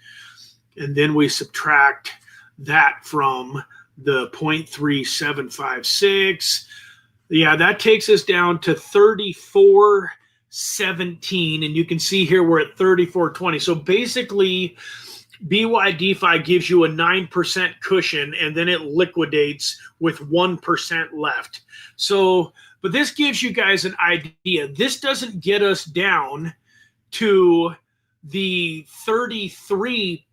And then we subtract that from the 0.3756. Yeah, that takes us down to 34.17. And you can see here we're at 34.20. So basically, BYDFI gives you a 9% cushion, and then it liquidates with 1% left. So, but this gives you guys an idea. This doesn't get us down to the 33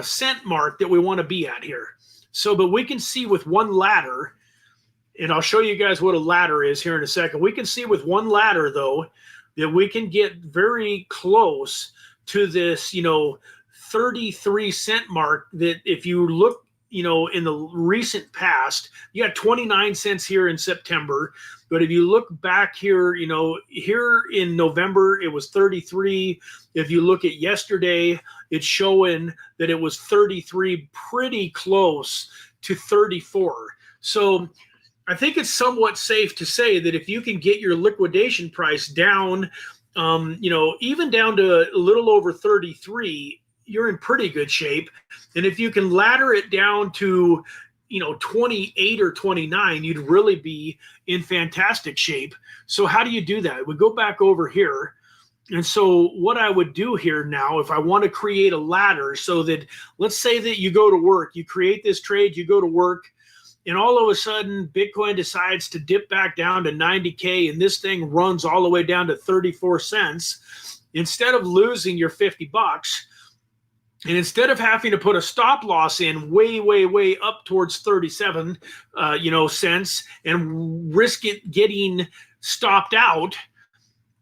cent mark that we want to be at here. So, but we can see with one ladder, and I'll show you guys what a ladder is here in a second. We can see with one ladder, though, that we can get very close to this, 33 cent mark, that if you look, in the recent past, you got 29 cents here in September. But if you look back here, here in November, it was 33. If you look at yesterday, it's showing that it was 33, pretty close to 34. So I think it's somewhat safe to say that if you can get your liquidation price down, even down to a little over 33, you're in pretty good shape. And if you can ladder it down to, 28 or 29, you'd really be in fantastic shape. So how do you do that? We go back over here. And so what I would do here now, if I want to create a ladder, so that, let's say that you go to work, you create this trade, you go to work, and all of a sudden Bitcoin decides to dip back down to 90K, and this thing runs all the way down to 34 cents. Instead of losing your 50 bucks, and instead of having to put a stop loss in way, way, way up towards 37, cents, and risk it getting stopped out,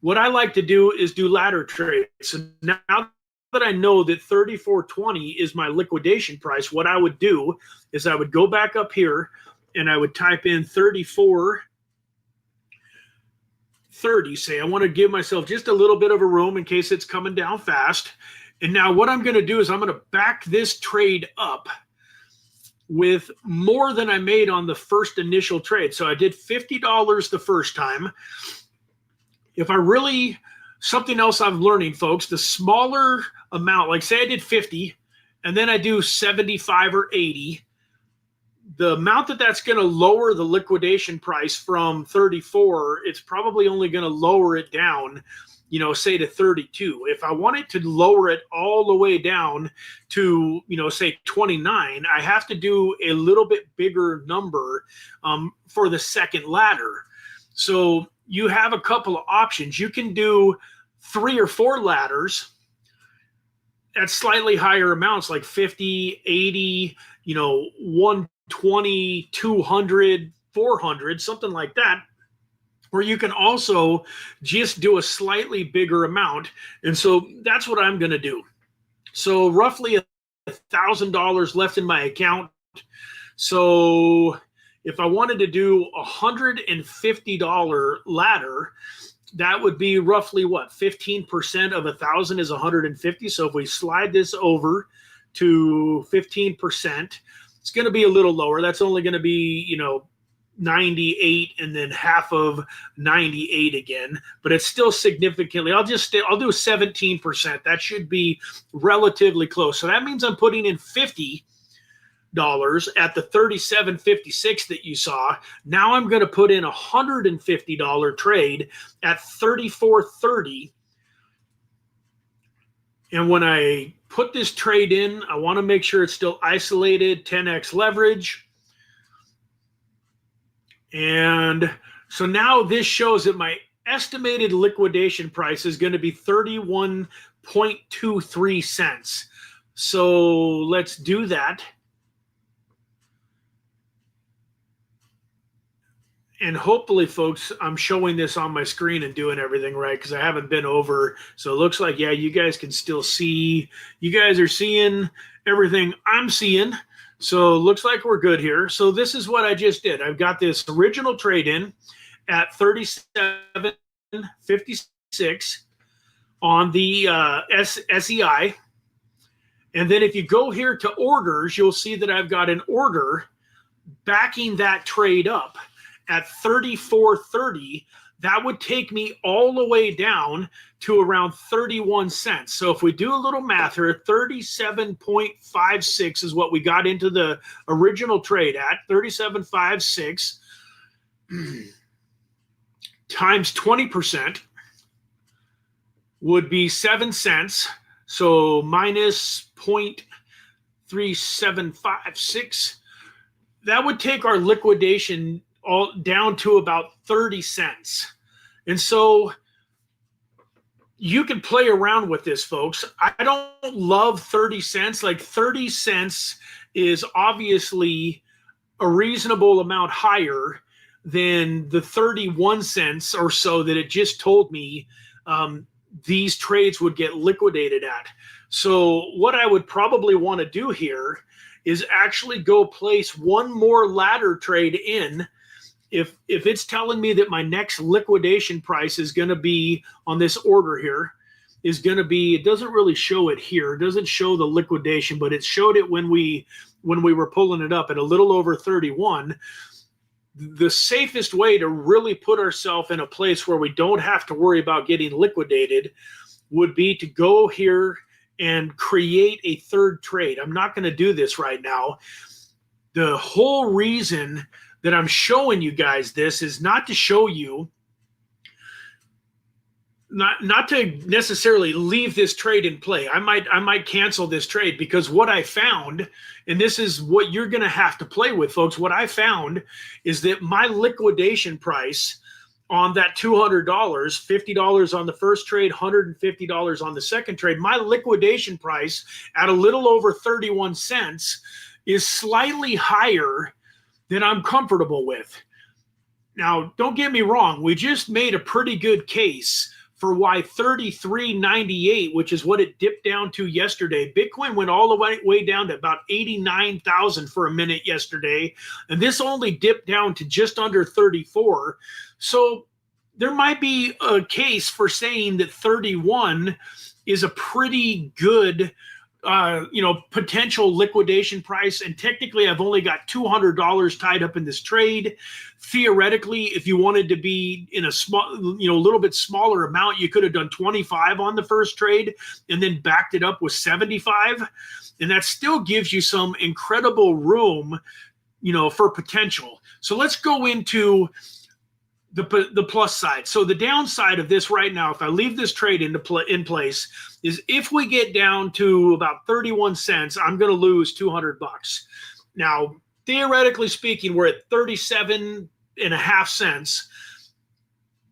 what I like to do is do ladder trades. So now that I know that 34.20 is my liquidation price, what I would do is I would go back up here and I would type in 34.30. Say I want to give myself just a little bit of a room in case it's coming down fast. And now what I'm going to do is I'm going to back this trade up with more than I made on the first initial trade. So I did $50 the first time. If I really, something else I'm learning, folks, the smaller amount, like say I did 50 and then I do 75 or 80, the amount that's going to lower the liquidation price from 34, it's probably only going to lower it down, say to 32. If I want it to lower it all the way down to, say 29, I have to do a little bit bigger number for the second ladder. So you have a couple of options. You can do 3 or 4 ladders at slightly higher amounts, like 50, 80, 120, 200, 400, something like that. Or you can also just do a slightly bigger amount. And so that's what I'm going to do. So roughly $1,000 left in my account. So if I wanted to do $150 ladder, that would be roughly what? 15% of 1,000 is 150. So if we slide this over to 15%, it's going to be a little lower. That's only going to be, 98 and then half of 98 again, but it's still significantly. I'll do 17%. That should be relatively close. So that means I'm putting in $50 at the 37.56 that you saw. Now I'm going to put in a $150 trade at 34.30. And when I put this trade in, I want to make sure it's still isolated, 10x leverage. And so now this shows that my estimated liquidation price is going to be 31.23 cents. So let's do that. And hopefully, folks, I'm showing this on my screen and doing everything right because I haven't been over. So it looks like, yeah, you guys can still see. You guys are seeing everything I'm seeing. So it looks like we're good here. So this is what I just did. I've got this original trade in at 37.56 on the SEI. And then if you go here to orders, you'll see that I've got an order backing that trade up at 34.30. That would take me all the way down to around 31 cents. So if we do a little math here, 37.56 is what we got into the original trade at, 37.56 times 20% would be 7 cents. So minus 0.3756. That would take our liquidation all down to about 30 cents. And so you can play around with this, folks. I don't love 30 cents. Like 30 cents is obviously a reasonable amount higher than the 31 cents or so that it just told me these trades would get liquidated at. So what I would probably want to do here is actually go place one more ladder trade in. If it's telling me that my next liquidation price is going to be on this order here, is going to be, it doesn't really show it here. It doesn't show the liquidation, but it showed it when we were pulling it up at a little over 31. The safest way to really put ourselves in a place where we don't have to worry about getting liquidated would be to go here and create a third trade. I'm not going to do this right now. The whole reason that I'm showing you guys this is not to show you, not to necessarily leave this trade in play. I might cancel this trade because what I found, and this is what you're going to have to play with, folks, what I found is that my liquidation price on that $200, $50 on the first trade, $150 on the second trade, my liquidation price at a little over 31 cents is slightly higher than I'm comfortable with. Now, don't get me wrong. We just made a pretty good case for why 33.98, which is what it dipped down to yesterday. Bitcoin went all the way down to about 89,000 for a minute yesterday, and this only dipped down to just under 34. So there might be a case for saying that 31 is a pretty good potential liquidation price. And technically I've only got $200 tied up in this trade. Theoretically, if you wanted to be in a small, little bit smaller amount, you could have done 25 on the first trade and then backed it up with 75. And that still gives you some incredible room, for potential. So let's go into the plus side. So the downside of this right now, if I leave this trade in place, is if we get down to about 31 cents, I'm going to lose 200 bucks. Now, theoretically speaking, we're at 37.5 cents.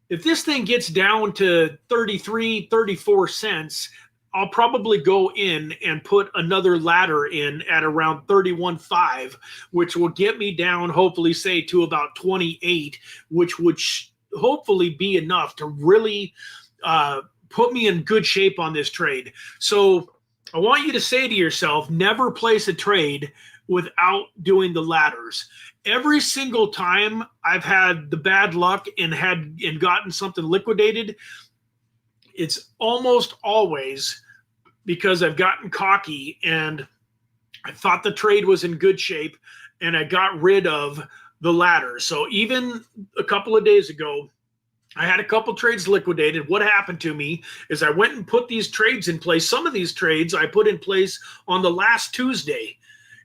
If this thing gets down to 33, 34 cents, I'll probably go in and put another ladder in at around 31.5, which will get me down, hopefully, say, to about 28, which would hopefully be enough to really put me in good shape on this trade. So I want you to say to yourself, never place a trade without doing the ladders. Every single time I've had the bad luck and gotten something liquidated, it's almost always because I've gotten cocky and I thought the trade was in good shape and I got rid of the ladder. So even a couple of days ago, I had a couple trades liquidated. What happened to me is I went and put these trades in place. Some of these trades I put in place on the last Tuesday.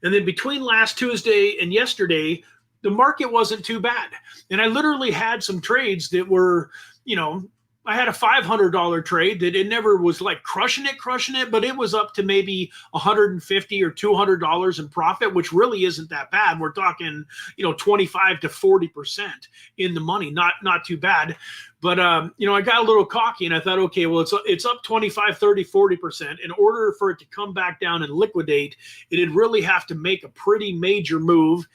And then between last Tuesday and yesterday, the market wasn't too bad. And I literally had some trades that were, you know, I had a $500 trade that it never was like crushing it, but it was up to maybe $150 or $200 in profit, which really isn't that bad. We're talking, you know, 25 to 40% in the money, not too bad. But, you know, I got a little cocky and I thought, okay, well, it's up 25, 30, 40%. In order for it to come back down and liquidate, it'd really have to make a pretty major move.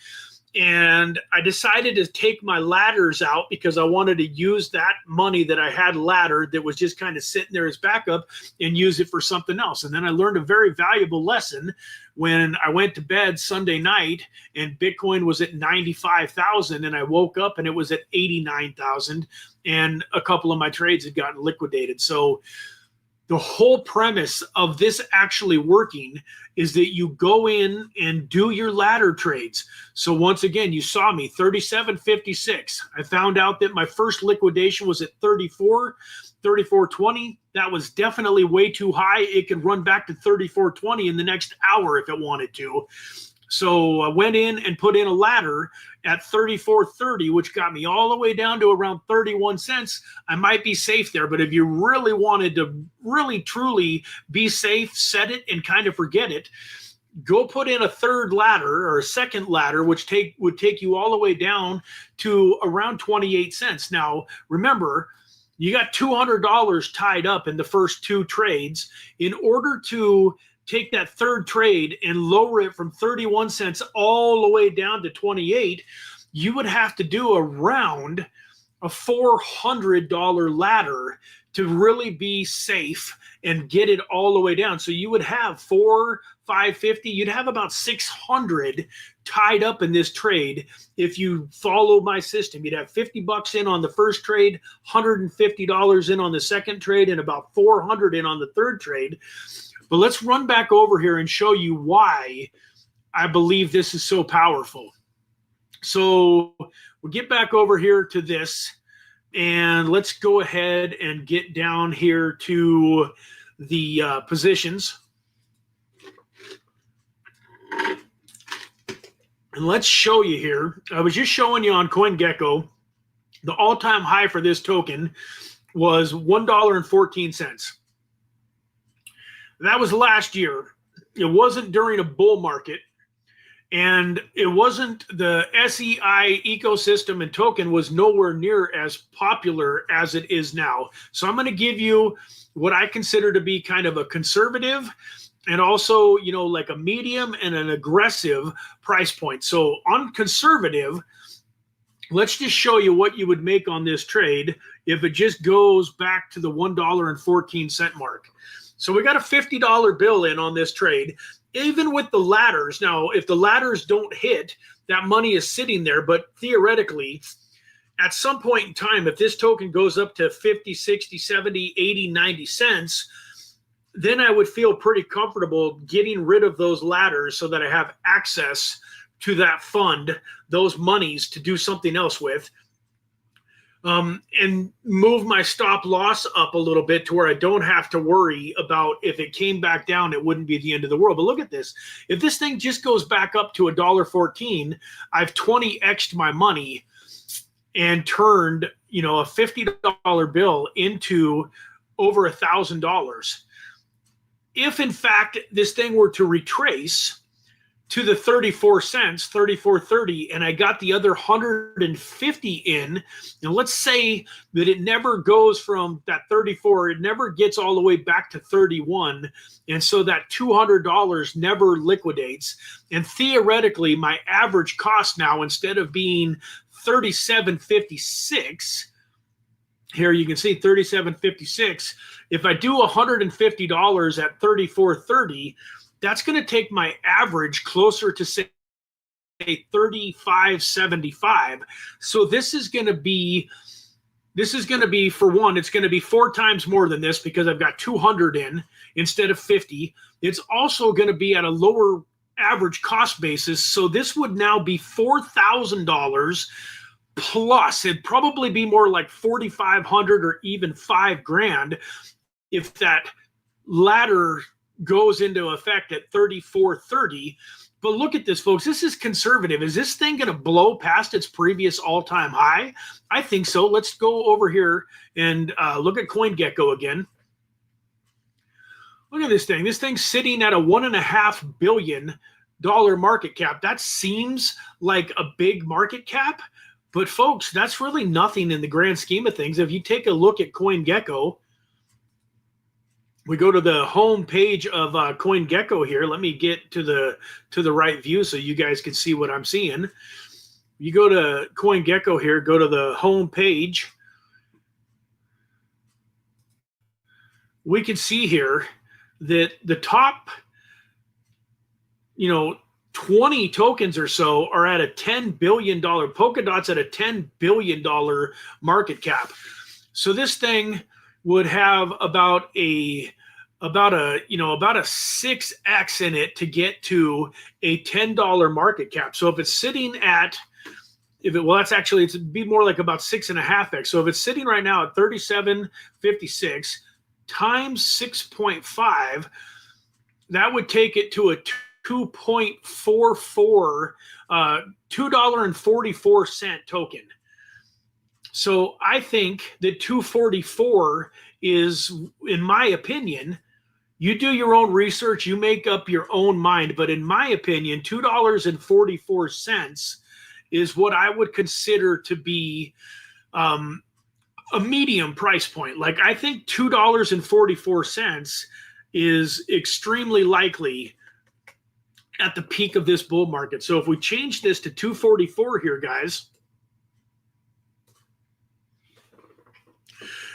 And I decided to take my ladders out because I wanted to use that money that I had laddered that was just kind of sitting there as backup and use it for something else. And then I learned a very valuable lesson when I went to bed Sunday night and Bitcoin was at 95,000 and I woke up and it was at 89,000 and a couple of my trades had gotten liquidated. So the whole premise of this actually working is that you go in and do your ladder trades. So once again, you saw me 37.56. I found out that my first liquidation was at 34.20. That was definitely way too high. It could run back to 34.20 in the next hour if it wanted to. So I went in and put in a ladder at 34.30, which got me all the way down to around 31 cents. I might be safe there, but if you really wanted to really truly be safe, set it and kind of forget it, go put in a third ladder or a second ladder, which would take you all the way down to around 28 cents. Now, remember, you got $200 tied up in the first two trades. In order to take that third trade and lower it from 31 cents all the way down to 28, you would have to do around a $400 ladder to really be safe and get it all the way down. So you would have $550, you'd have about 600 tied up in this trade if you follow my system. You'd have 50 bucks in on the first trade, $150 in on the second trade, and about 400 in on the third trade. But let's run back over here and show you why I believe this is so powerful. So we'll get back over here to this, and let's go ahead and get down here to the positions. And let's show you here. I was just showing you on CoinGecko, the all-time high for this token was $1.14. That was last year. It wasn't during a bull market, and it wasn't the SEI ecosystem and token was nowhere near as popular as it is now. So I'm going to give you what I consider to be kind of a conservative and also, you know, like a medium and an aggressive price point. So on conservative, let's just show you what you would make on this trade if it just goes back to the $1.14 mark. So we got a $50 bill in on this trade, even with the ladders. Now, if the ladders don't hit, that money is sitting there. But theoretically, at some point in time, if this token goes up to 50, 60, 70, 80, 90 cents, then I would feel pretty comfortable getting rid of those ladders so that I have access to that fund, those monies to do something else with. And move my stop loss up a little bit to where I don't have to worry about if it came back down, it wouldn't be the end of the world. But look at this. If this thing just goes back up to $1.14, I've 20x'd my money and turned, you know, a $50 bill into over $1,000. If in fact this thing were to retrace to the 34 cents, 34.30, and I got the other 150 in, and let's say that it never goes from that 34, it never gets all the way back to 31, and so that $200 never liquidates, and theoretically my average cost now, instead of being 37.56, here you can see 37.56, if I do $150 at 34.30, that's going to take my average closer to, say, 35.75. So this is going to be, for one, it's going to be 4 times more than this because I've got 200 in instead of 50. It's also going to be at a lower average cost basis. So this would now be $4,000 plus. It'd probably be more like 4,500 or even $5,000 if that ladder goes into effect at 34.30. But look at this, folks. This is conservative. Is this thing going to blow past its previous all-time high? I think so. Let's go over here and look at CoinGecko again. Look at this thing. This thing's sitting at a $1.5 billion market cap. That seems like a big market cap, but folks, that's really nothing in the grand scheme of things. If you take a look at CoinGecko, we go to the home page of CoinGecko here. Let me get to the right view so you guys can see what I'm seeing. You go to CoinGecko here, go to the home page. We can see here that the top, 20 tokens or so are at a $10 billion, Polkadot's at a $10 billion market cap. So this thing would have about a 6x in it to get to a $10 market cap. So if it's sitting at, it'd be more like about 6.5x. So if it's sitting right now at 37.56 times 6.5, that would take it to a $2.44 token. So I think that 244 is, in my opinion, you do your own research, you make up your own mind. But in my opinion, $2.44 is what I would consider to be a medium price point. Like, I think $2.44 is extremely likely at the peak of this bull market. So if we change this to 244 here, guys,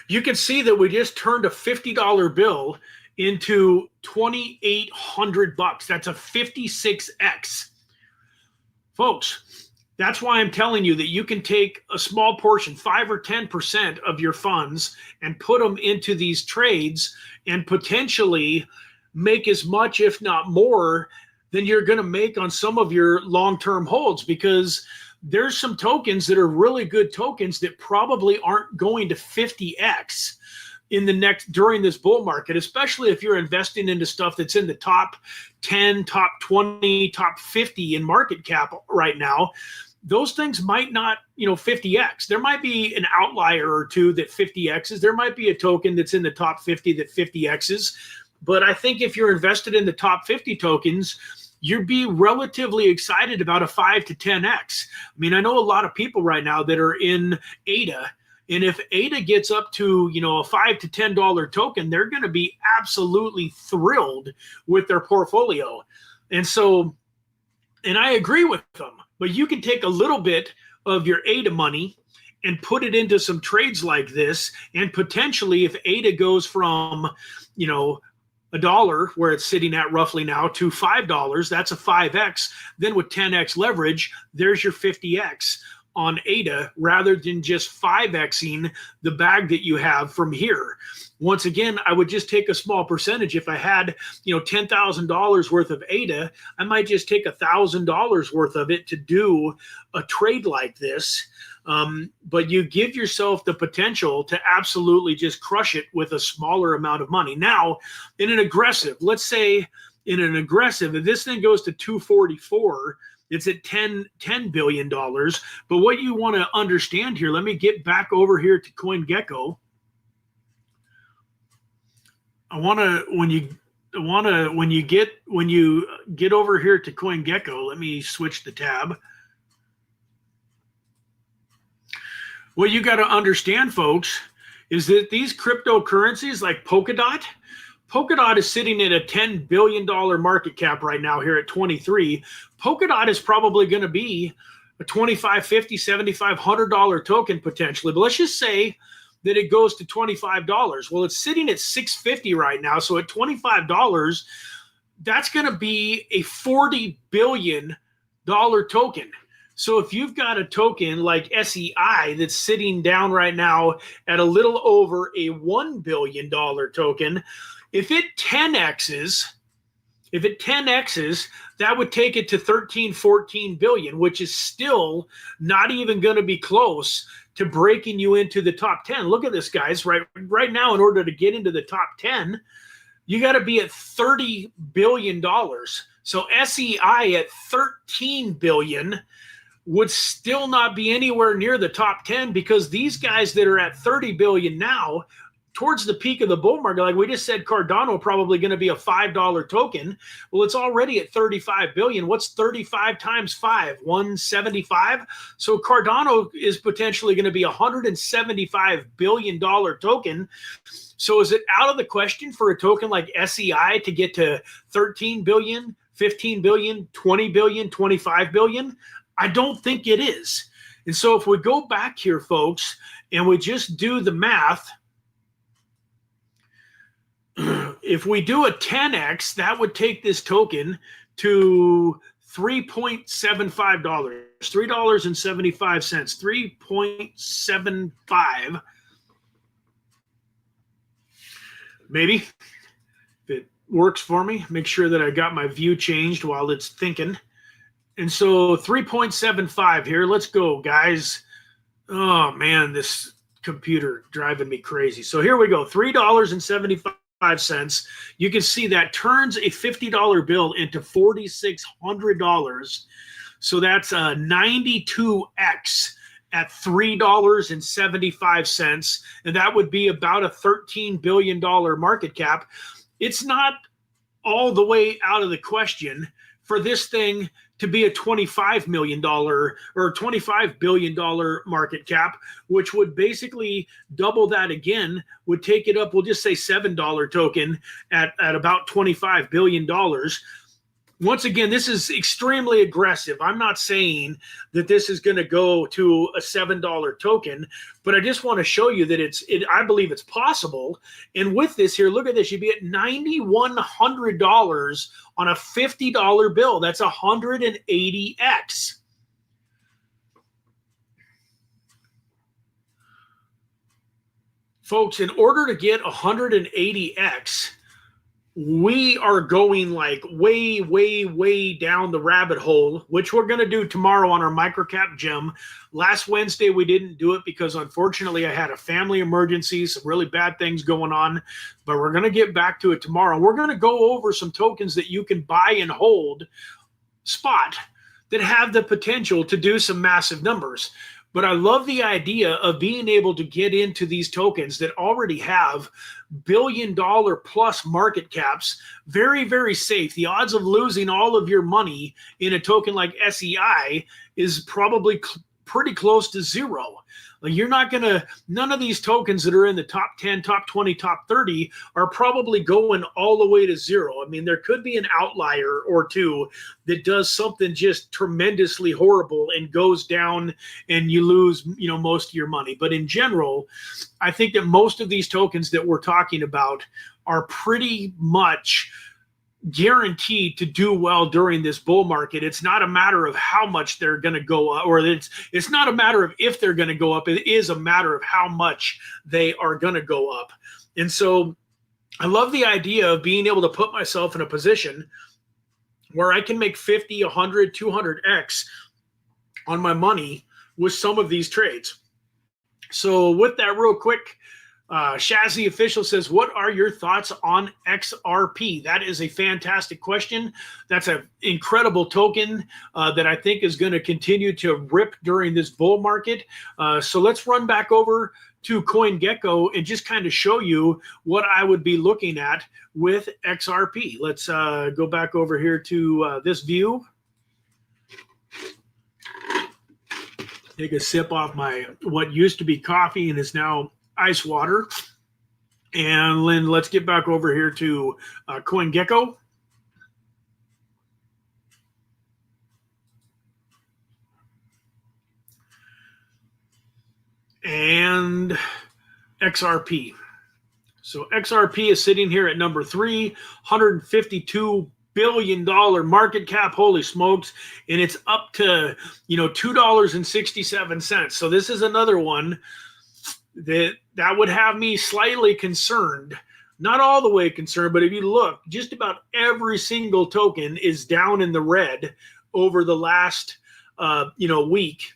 you can see that we just turned a $50 bill into $2,800. That's a 56x. Folks, that's why I'm telling you that you can take a small portion, 5 or 10% of your funds, and put them into these trades and potentially make as much, if not more, than you're going to make on some of your long-term holds, because there's some tokens that are really good tokens that probably aren't going to 50x during this bull market, especially if you're investing into stuff that's in the top 10, top 20, top 50 in market cap right now. Those things might not, 50x. There might be an outlier or two that 50x's. There might be a token that's in the top 50 that 50x's. But I think if you're invested in the top 50 tokens, you'd be relatively excited about a 5 to 10x. I mean, I know a lot of people right now that are in ADA, and if ADA gets up to, a $5 to $10 token, they're going to be absolutely thrilled with their portfolio. And I agree with them, but you can take a little bit of your ADA money and put it into some trades like this, and potentially if ADA goes from, $1, where it's sitting at roughly now, to $5, that's a 5x. Then with 10x leverage, there's your 50x on ADA, rather than just 5xing the bag that you have from here. Once again, I would just take a small percentage. If I had, $10,000 worth of ADA, I might just take $1,000 worth of it to do a trade like this. But you give yourself the potential to absolutely just crush it with a smaller amount of money. Now, in an aggressive, let's say if this thing goes to 244, it's at $10 billion. But what you want to understand here, let me get back over here to CoinGecko. When you get over here to CoinGecko, let me switch the tab. What you got to understand, folks, is that these cryptocurrencies like Polkadot is sitting at a $10 billion market cap right now here at 23. Polkadot is probably going to be a $25, $50, $75, $100 token potentially. But let's just say that it goes to $25. Well, it's sitting at $650 right now. So at $25, that's going to be a $40 billion token. So if you've got a token like SEI that's sitting down right now at a little over a $1 billion token, if it 10x's, that would take it to 13, 14 billion, which is still not even going to be close to breaking you into the top 10. Look at this, guys. Right now, in order to get into the top 10, you got to be at $30 billion So SEI at 13 billion would still not be anywhere near the top 10, because these guys that are at 30 billion now, towards the peak of the bull market, like we just said, Cardano probably going to be a $5 token. Well, it's already at 35 billion. What's 35 times 5? 175. So Cardano is potentially going to be a $175 billion token. So is it out of the question for a token like SEI to get to 13 billion, 15 billion, 20 billion, 25 billion? I don't think it is. And so if we go back here, folks, and we just do the math, if we do a 10x, that would take this token to $3.75, $3.75, 3.75, maybe. If it works for me, make sure that I got my view changed while it's thinking. And so 3.75 here. Let's go, guys. Oh, man, this computer driving me crazy. So here we go, $3.75. You can see that turns a $50 bill into $4,600. So that's a 92x at $3.75. And that would be about a $13 billion market cap. It's not all the way out of the question for this thing to be a $25 million or $25 billion market cap, which would basically double that again, would take it up, we'll just say $7 token at about $25 billion. Once again, this is extremely aggressive. I'm not saying that this is going to go to a $7 token, but I just want to show you that I believe it's possible. And with this here, look at this. You'd be at $9,100 on a $50 bill. That's 180x. Folks, in order to get 180x, we are going like way, way, way down the rabbit hole, which we're going to do tomorrow on our microcap gem. Last Wednesday, we didn't do it because unfortunately I had a family emergency, some really bad things going on, but we're going to get back to it tomorrow. We're going to go over some tokens that you can buy and hold spot that have the potential to do some massive numbers. But I love the idea of being able to get into these tokens that already have billion-dollar plus market caps, very, very safe. The odds of losing all of your money in a token like SEI is probably pretty close to zero. Like you're not going to, none of these tokens that are in the top 10, top 20, top 30 are probably going all the way to zero. I mean, there could be an outlier or two that does something just tremendously horrible and goes down and you lose, most of your money. But in general, I think that most of these tokens that we're talking about are pretty much guaranteed to do well during this bull market. It's not a matter of how much they're going to go up, or it's not a matter of if they're going to go up. It is a matter of how much they are going to go up. And so I love the idea of being able to put myself in a position where I can make 50, 100, 200x on my money with some of these trades. So with that, real quick, Shazzy Official says, what are your thoughts on XRP? That is a fantastic question. That's an incredible token that I think is going to continue to rip during this bull market. So let's run back over to CoinGecko and just kind of show you what I would be looking at with XRP. Let's go back over here to this view. Take a sip off my what used to be coffee and is now ice water. And then let's get back over here to CoinGecko. And XRP. So XRP is sitting here at number 3, $152 billion market cap. Holy smokes. And it's up to, $2.67. So this is another one that would have me slightly concerned. Not all the way concerned, but if you look, just about every single token is down in the red over the last week.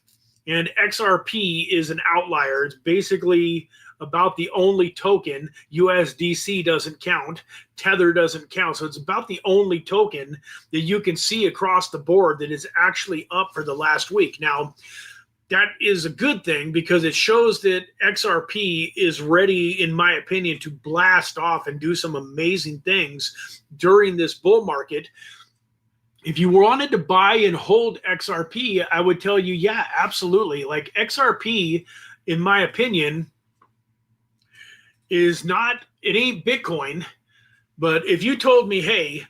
And XRP is an outlier. It's basically about the only token. USDC doesn't count. Tether doesn't count. So it's about the only token that you can see across the board that is actually up for the last week. Now, that is a good thing because it shows that XRP is ready, in my opinion, to blast off and do some amazing things during this bull market. If you wanted to buy and hold XRP, I would tell you, yeah, absolutely. Like XRP, in my opinion, is not, it ain't Bitcoin. But if you told me, hey,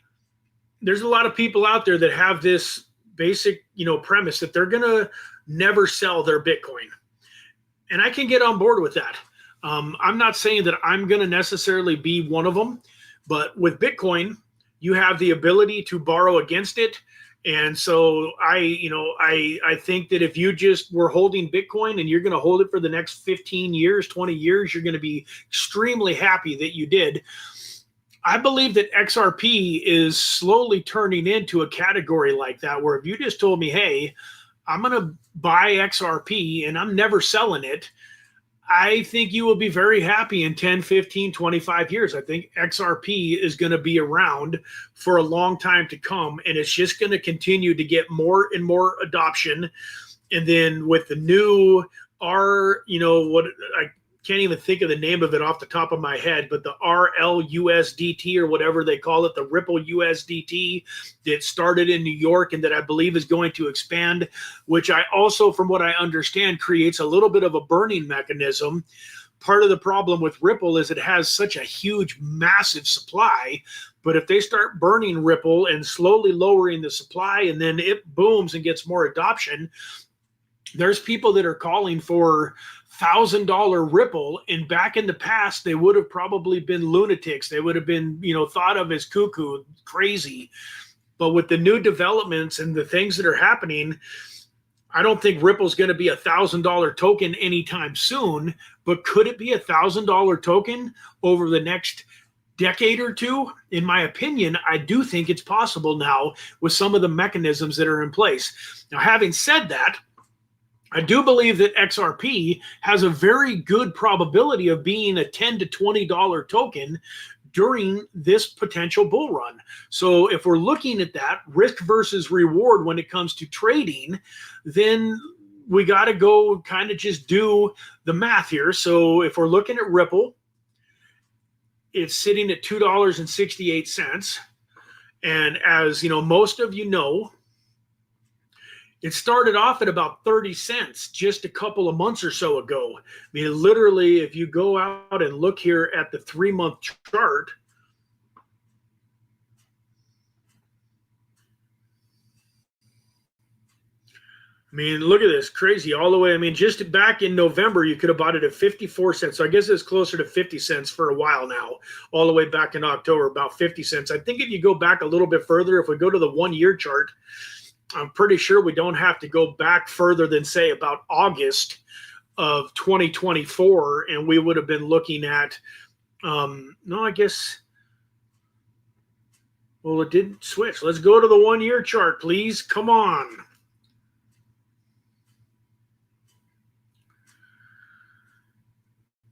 there's a lot of people out there that have this basic, premise that they're going to never sell their Bitcoin. And I can get on board with that. I'm not saying that I'm going to necessarily be one of them, but with Bitcoin, you have the ability to borrow against it. And so I think that if you just were holding Bitcoin and you're going to hold it for the next 15 years, 20 years, you're going to be extremely happy that you did. I believe that XRP is slowly turning into a category like that, where if you just told me, hey, I'm going to buy XRP and I'm never selling it, I think you will be very happy in 10, 15, 25 years. I think XRP is going to be around for a long time to come, and it's just going to continue to get more and more adoption. And then with the new I can't even think of the name of it off the top of my head, but the RLUSDT or whatever they call it, the Ripple USDT that started in New York and that I believe is going to expand, which I also, from what I understand, creates a little bit of a burning mechanism. Part of the problem with Ripple is it has such a huge, massive supply, but if they start burning Ripple and slowly lowering the supply and then it booms and gets more adoption, there's people that are calling for $1,000 Ripple, and back in the past, they would have probably been lunatics. They would have been, thought of as cuckoo, crazy. But with the new developments and the things that are happening, I don't think Ripple's going to be $1,000 token anytime soon. But could it be $1,000 token over the next decade or two? In my opinion, I do think it's possible now with some of the mechanisms that are in place. Now, having said that, I do believe that XRP has a very good probability of being a $10 to $20 token during this potential bull run. So if we're looking at that risk versus reward when it comes to trading, then we got to go kind of just do the math here. So if we're looking at Ripple, it's sitting at $2.68. And as most of you know, it started off at about 30 cents just a couple of months or so ago. I mean, literally, if you go out and look here at the 3-month chart, I mean, look at this, crazy all the way. I mean, just back in November, you could have bought it at 54 cents. So I guess it's closer to 50 cents for a while now, all the way back in October, about 50 cents. I think if you go back a little bit further, if we go to the 1-year chart, I'm pretty sure we don't have to go back further than, say, about August of 2024, and we would have been looking at, no, I guess, well, it didn't switch. Let's go to the 1-year chart, please. Come on.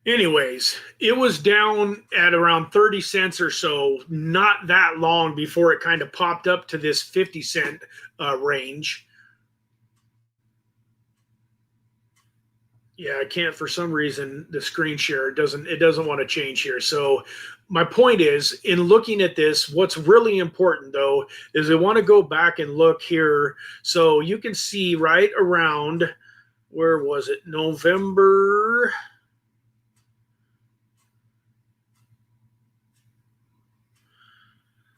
Anyways, it was down at around 30 cents or so, not that long before it kind of popped up to this 50-cent range. Yeah, I can't, for some reason, the screen share doesn't want to change here. So my point is, in looking at this, what's really important, though, is I want to go back and look here. So you can see right around, where was it? November.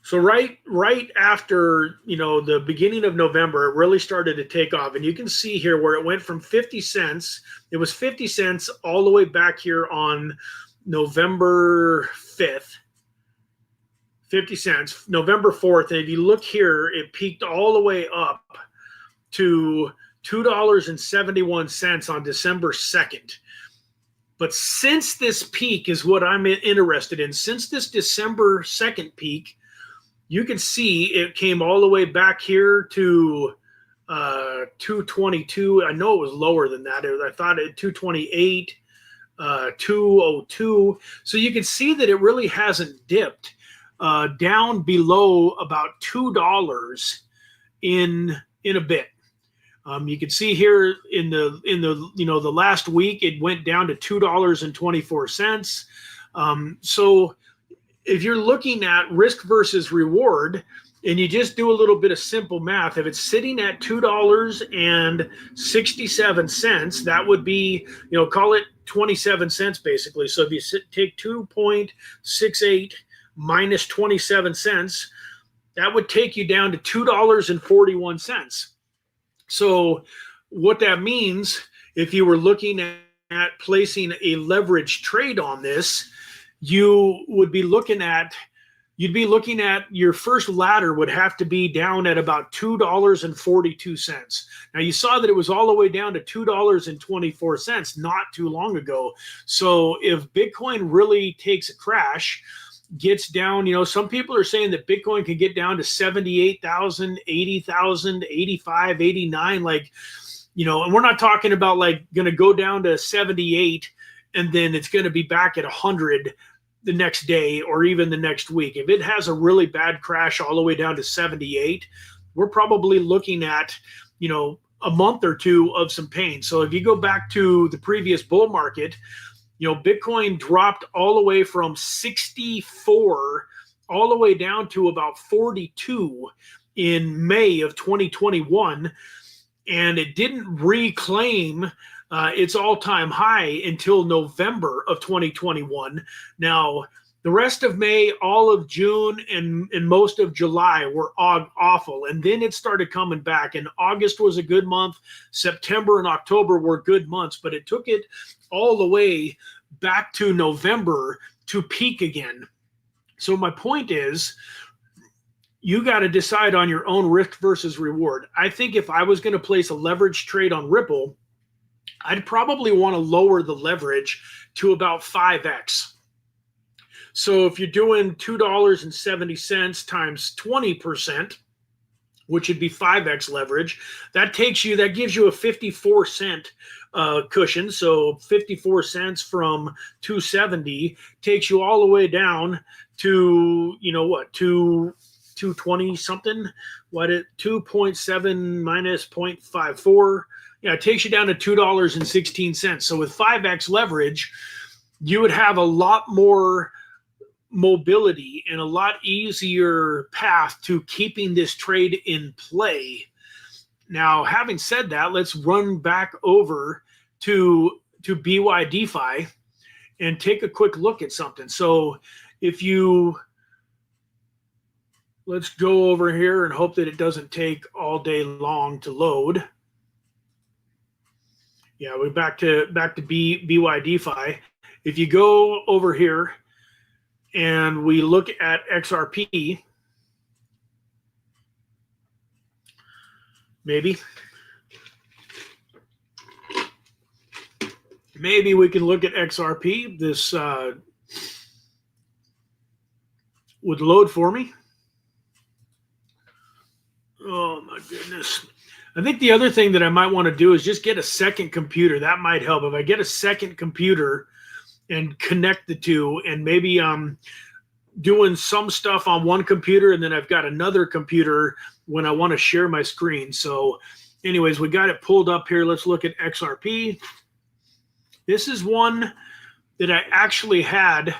So right after, the beginning of November, it really started to take off. And you can see here where it went from 50 cents. It was 50 cents all the way back here on November 5th. 50 cents, November 4th. And if you look here, it peaked all the way up to $2.71 on December 2nd. But since this peak is what I'm interested in, since this December 2nd peak, you can see it came all the way back here to 222. I know it was lower than that. I thought at 228. 202. So you can see that it really hasn't dipped down below about $2 in a bit. You can see here in the the last week it went down to $2.24. So if you're looking at risk versus reward, and you just do a little bit of simple math, if it's sitting at $2.67, that would be, call it 27 cents basically. So if you take 2.68 minus 27 cents, that would take you down to $2.41. So what that means, if you were looking at placing a leverage trade on this, you'd be looking at your first ladder would have to be down at about $2.42. Now you saw that it was all the way down to $2.24 not too long ago. So if Bitcoin really takes a crash, gets down, some people are saying that Bitcoin can get down to 78,000, 80,000, 85, 89, like, and we're not talking about like going to go down to 78 and then it's going to be back at 100 the next day or even the next week. If it has a really bad crash all the way down to 78, we're probably looking at, a month or two of some pain. So if you go back to the previous bull market, Bitcoin dropped all the way from 64 all the way down to about 42 in May of 2021. And it didn't reclaim its all-time high until November of 2021. Now, the rest of May, all of June, and most of July were awful. And then it started coming back. And August was a good month. September and October were good months. But it took it all the way back to November to peak again. So my point is, you got to decide on your own risk versus reward. I think if I was going to place a leverage trade on Ripple, I'd probably want to lower the leverage to about 5x. So if you're doing $2.70 times 20%, which would be 5x leverage, that gives you a 54-cent cushion. So 54 cents from 270 takes you all the way down to, 220 something. 2.7 minus 0.54. Yeah, it takes you down to $2.16. So with 5x leverage, you would have a lot more mobility and a lot easier path to keeping this trade in play. Now, having said that, let's run back over to BYDFI and take a quick look at something. So let's go over here and hope that it doesn't take all day long to load. Yeah, we're back to BYDFI. If you go over here and we look at XRP, maybe we can look at XRP. This would load for me. Oh my goodness. I think the other thing that I might want to do is just get a second computer. That might help. If I get a second computer and connect the two, and maybe I'm doing some stuff on one computer and then I've got another computer when I want to share my screen. So anyways, we got it pulled up here. Let's look at XRP. This is one that I actually had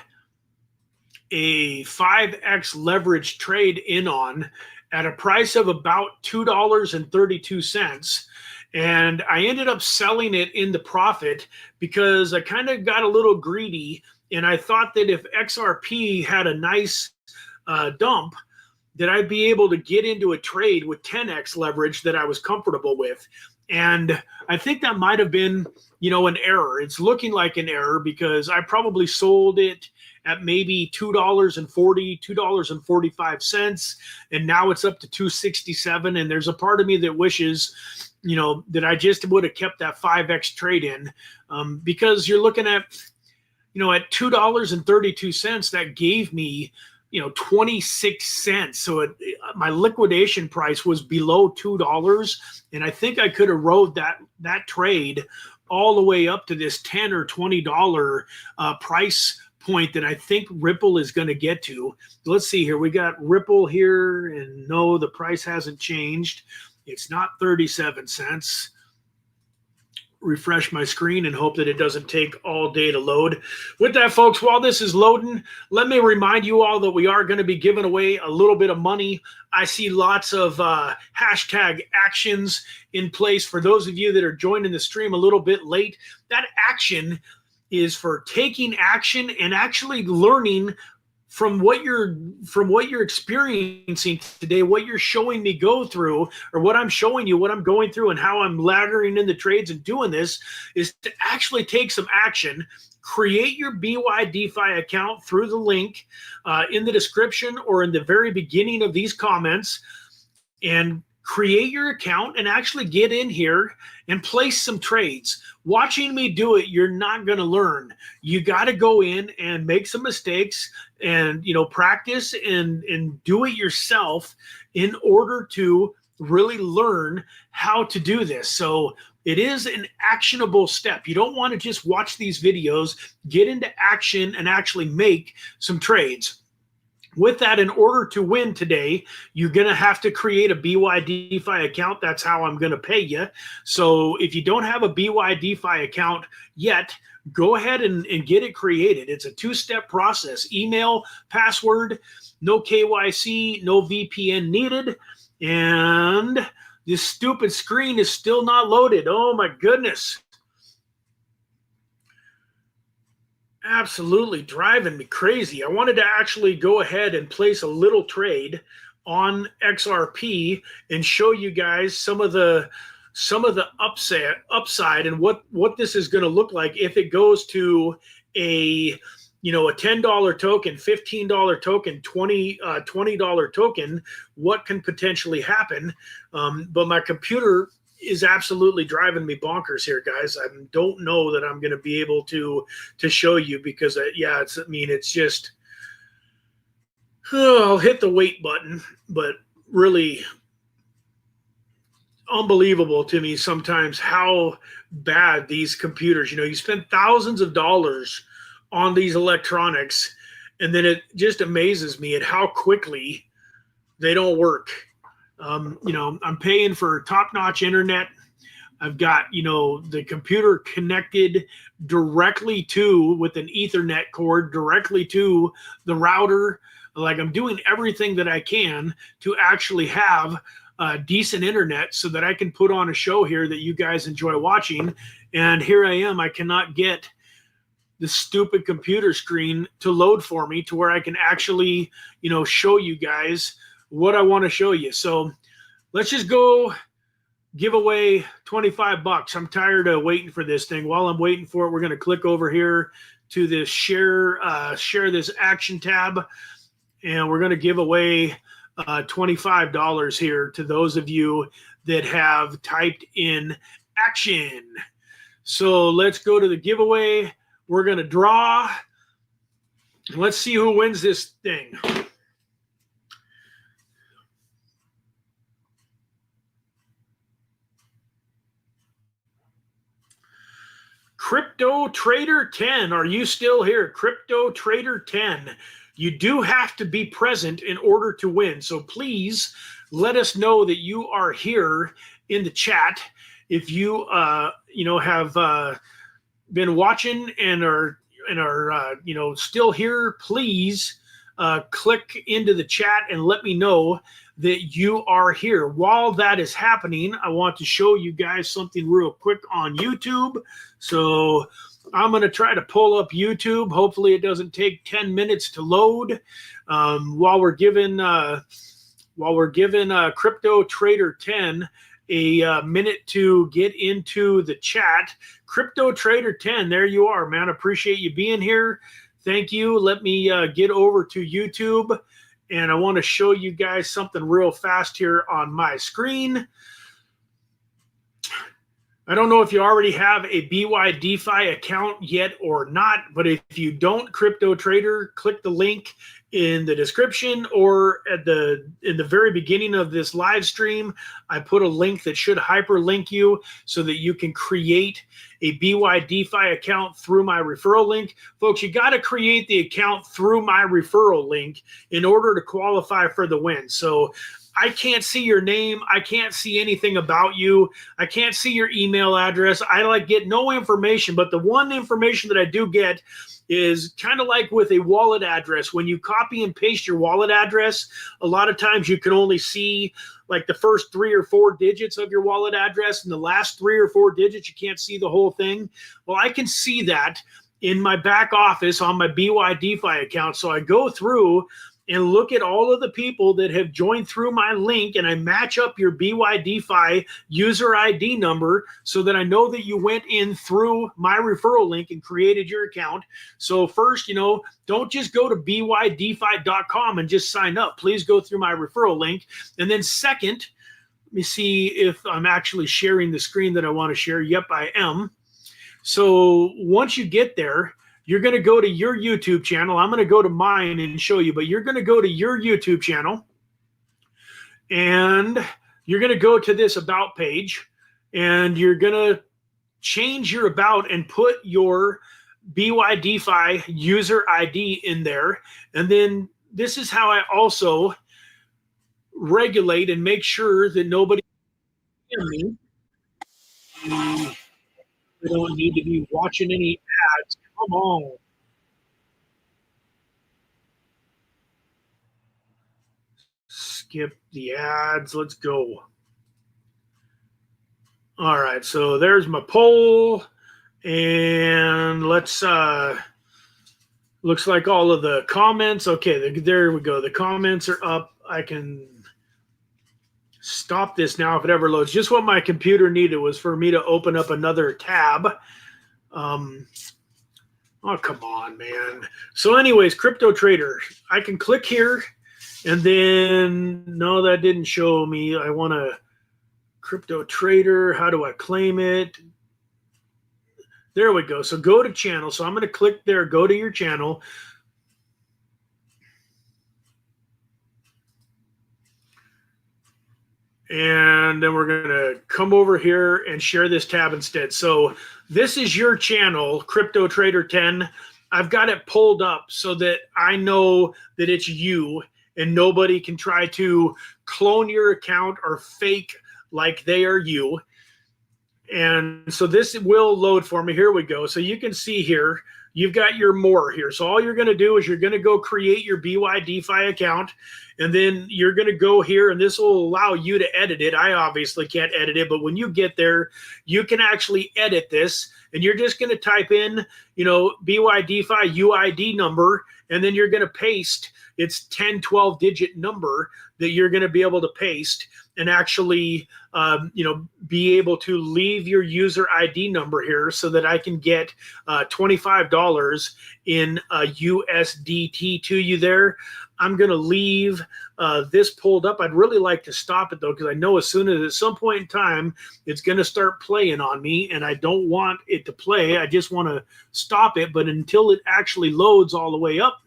a 5x leverage trade in on at a price of about $2.32. And I ended up selling it in the profit because I kind of got a little greedy. And I thought that if XRP had a nice dump, that I'd be able to get into a trade with 10x leverage that I was comfortable with. And I think that might have been, an error. It's looking like an error because I probably sold it at maybe $2.40, $2.45, and now it's up to $2.67. And there's a part of me that wishes, that I just would have kept that 5x trade in, because you're looking at, at $2.32, that gave me, 26 cents. So my liquidation price was below $2. And I think I could have rode that trade all the way up to this $10 or $20 price point that I think Ripple is going to get to. Let's see here. We got Ripple here, and no, the price hasn't changed. It's not 37 cents. Refresh my screen and hope that it doesn't take all day to load. With that, folks, while this is loading, let me remind you all that we are going to be giving away a little bit of money. I see lots of hashtag actions in place. For those of you that are joining the stream a little bit late, that action is for taking action and actually learning from what you're experiencing today, what you're showing me go through, or what I'm showing you, what I'm going through, and how I'm laddering in the trades and doing this, is to actually take some action. Create your BYDFI account through the link in the description or in the very beginning of these comments, and create your account and actually get in here and place some trades. Watching me do it, you're not going to learn. You got to go in and make some mistakes and, you know, practice and do it yourself in order to really learn how to do this. So it is an actionable step. You don't want to just watch these videos, get into action and actually make some trades. With that, in order to win today, you're going to have to create a BYDFI account. That's how I'm going to pay you. So if you don't have a BYDFI account yet, go ahead and get it created. It's a two-step process. Email, password, no KYC, no VPN needed. And this stupid screen is still not loaded. Oh, my goodness. Absolutely driving me crazy. I wanted to actually go ahead and place a little trade on XRP and show you guys some of the upside and what this is going to look like if it goes to a $10 token, $15 token, $20 token. What can potentially happen? But my computer is absolutely driving me bonkers here, guys. I don't know that I'm going to be able to show you because it's just, I'll hit the wait button, but really unbelievable to me sometimes how bad these computers, you spend thousands of dollars on these electronics, and then it just amazes me at how quickly they don't work. I'm paying for top-notch internet. I've got, the computer connected directly with an Ethernet cord directly to the router. Like, I'm doing everything that I can to actually have decent internet so that I can put on a show here that you guys enjoy watching. And here I am. I cannot get the stupid computer screen to load for me to where I can actually, show you guys what I want to show you. So let's just go give away $25. I'm tired of waiting for this thing. While I'm waiting for it, we're going to click over here to this share this action tab, and we're going to give away $25 here to those of you that have typed in action. So let's go to the giveaway. We're going to draw. Let's see who wins this thing. Crypto Trader 10, are you still here? Crypto Trader 10. You do have to be present in order to win. So please let us know that you are here in the chat. If you have been watching and are still here, please click into the chat and let me know that you are here. While that is happening, I want to show you guys something real quick on YouTube. So I'm going to try to pull up YouTube. Hopefully it doesn't take 10 minutes to load. While we're giving Crypto Trader 10 a minute to get into the chat. Crypto Trader 10, there you are, man. Appreciate you being here. Thank you. Let me get over to YouTube, and I want to show you guys something real fast here on my screen. I don't know if you already have a BYDFI account yet or not, but if you don't, Crypto Trader, click the link in the description or in the very beginning of this live stream, I put a link that should hyperlink you so that you can create a BYDFI account through my referral link. Folks, you got to create the account through my referral link in order to qualify for the win. So I can't see your name. I can't see anything about you. I can't see your email address. I get no information, but the one information that I do get is kind of like with a wallet address. When you copy and paste your wallet address, a lot of times you can only see like the first 3 or 4 digits of your wallet address, and the last 3 or 4 digits, you can't see the whole thing. Well, I can see that in my back office on my BYDFI account. So I go through and look at all of the people that have joined through my link, and I match up your BYDFI user ID number so that I know that you went in through my referral link and created your account. So first, don't just go to BYDFI.com and just sign up. Please go through my referral link. And then second, let me see if I'm actually sharing the screen that I want to share. Yep, I am. So once you get there, you're going to go to your YouTube channel. I'm going to go to mine and show you, but you're going to go to your YouTube channel and you're going to go to this about page and you're going to change your about and put your BYDFI user ID in there. And then this is how I also regulate and make sure that nobody can hear me. We don't need to be watching any ads. Come on. Skip the ads. Let's go. All right. So there's my poll. And let's, looks like all of the comments. Okay. There we go. The comments are up. I can stop this now if it ever loads. Just what my computer needed was for me to open up another tab. Oh, come on, man. So anyways, Crypto Trader, I can click here and then, no, that didn't show me. I want a Crypto Trader. How do I claim it? There we go. So go to channel. So I'm going to click there, go to your channel. And then we're going to come over here and share this tab instead. So this is your channel, Crypto Trader 10. I've got it pulled up so that I know that it's you and nobody can try to clone your account or fake like they are you. And so this will load for me. Here we go. So you can see here, you've got your more here. So all you're going to do is you're going to go create your BYDFI account. And then you're going to go here, and this will allow you to edit it. I obviously can't edit it, but when you get there, you can actually edit this. And you're just going to type in, BYDFI UID number, and then you're going to paste its 10, 12-digit number that you're going to be able to paste and actually, be able to leave your user ID number here so that I can get $25 in USDT to you there. I'm going to leave this pulled up. I'd really like to stop it, though, because I know as soon as at some point in time, it's going to start playing on me, and I don't want it to play. I just want to stop it. But until it actually loads all the way up,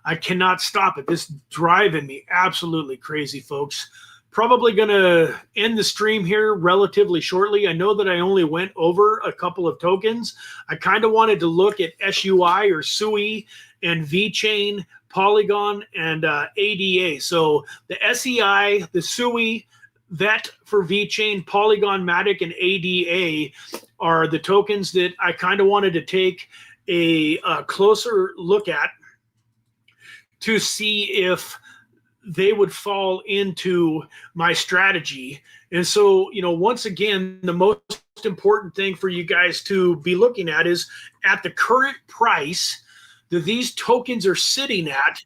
I cannot stop it. This is driving me absolutely crazy, folks. Probably going to end the stream here relatively shortly. I know that I only went over a couple of tokens. I kind of wanted to look at SUI or SUI and VeChain, Polygon, and ADA. So the SEI, the SUI, VET for VeChain, Polygon, Matic, and ADA are the tokens that I kind of wanted to take a closer look at to see if they would fall into my strategy. And so, once again, the most important thing for you guys to be looking at is at the current price that these tokens are sitting at.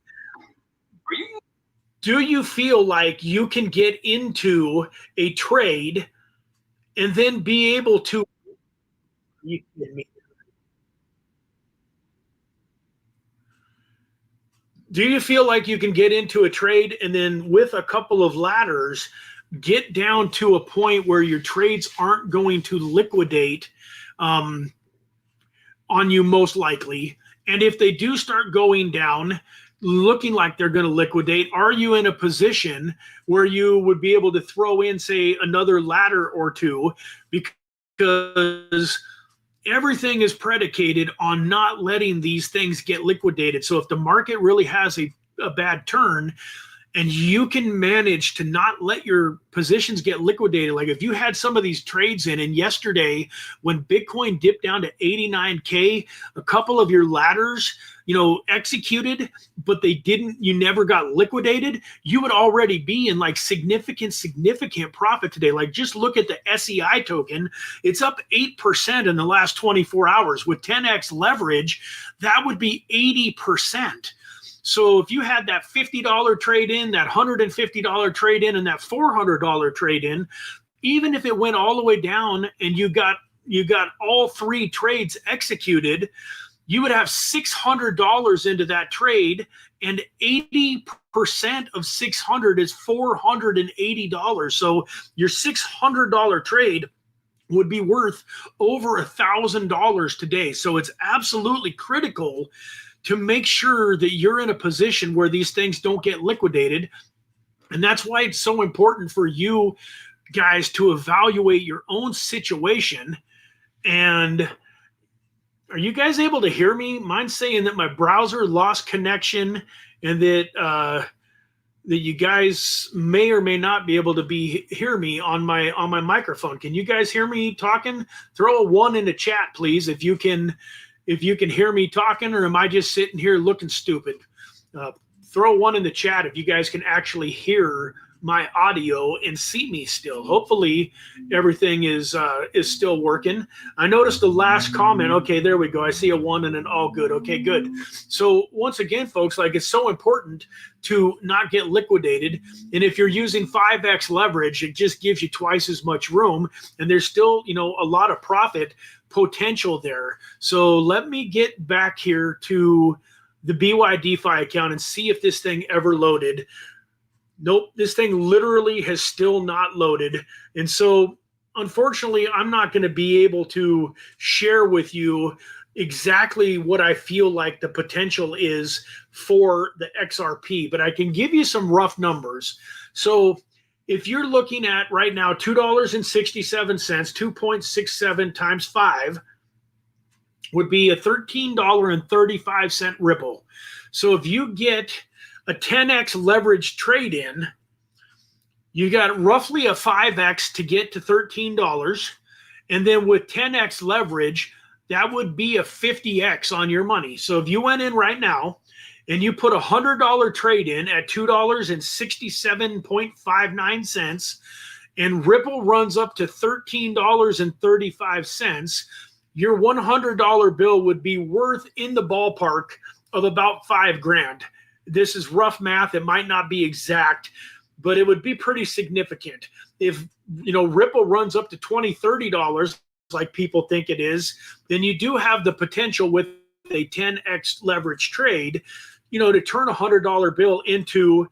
Do you feel like you can get into a trade and then be able to? You kidding me? Do you feel like you can get into a trade and then with a couple of ladders get down to a point where your trades aren't going to liquidate on you most likely? And if they do start going down, looking like they're going to liquidate, are you in a position where you would be able to throw in, say, another ladder or two? Because everything is predicated on not letting these things get liquidated. So if the market really has a bad turn, and you can manage to not let your positions get liquidated. Like if you had some of these trades in, and yesterday when Bitcoin dipped down to 89K, a couple of your ladders, executed, but you never got liquidated, you would already be in like significant profit today. Like just look at the SEI token. It's up 8% in the last 24 hours. With 10x leverage, that would be 80%. So if you had that $50 trade in, that $150 trade in, and that $400 trade in, even if it went all the way down and you got all three trades executed, you would have $600 into that trade, and 80% of 600 is $480. So your $600 trade would be worth over $1,000 today. So it's absolutely critical to make sure that you're in a position where these things don't get liquidated. And that's why it's so important for you guys to evaluate your own situation. And are you guys able to hear me? Mine's saying that my browser lost connection, and that you guys may or may not be able to hear me on my microphone. Can you guys hear me talking? Throw a 1 in the chat, please, if you can hear me talking, or am I just sitting here looking stupid? Throw a 1 in the chat if you guys can actually hear my audio and see me still. Hopefully everything is still working. I noticed the last comment. Okay, there we go. I see a 1 and an all good. Okay, good. So once again, folks, like it's so important to not get liquidated. And if you're using 5x leverage, it just gives you twice as much room. And there's still, a lot of profit potential there. So let me get back here to the BYDFI account and see if this thing ever loaded. Nope, this thing literally has still not loaded. And so unfortunately, I'm not going to be able to share with you exactly what I feel like the potential is for the XRP, but I can give you some rough numbers. So if you're looking at right now $2.67, 2.67 times 5 would be a $13.35 Ripple. So if you get a 10x leverage trade in, you got roughly a 5x to get to $13. And then with 10x leverage, that would be a 50x on your money. So if you went in right now and you put a $100 trade in at $2.67.59, and Ripple runs up to $13.35, your $100 bill would be worth in the ballpark of about $5,000. This is rough math. It might not be exact, but it would be pretty significant. If Ripple runs up to $20, $30, like people think it is, then you do have the potential with a 10x leverage trade, to turn a $100 bill into,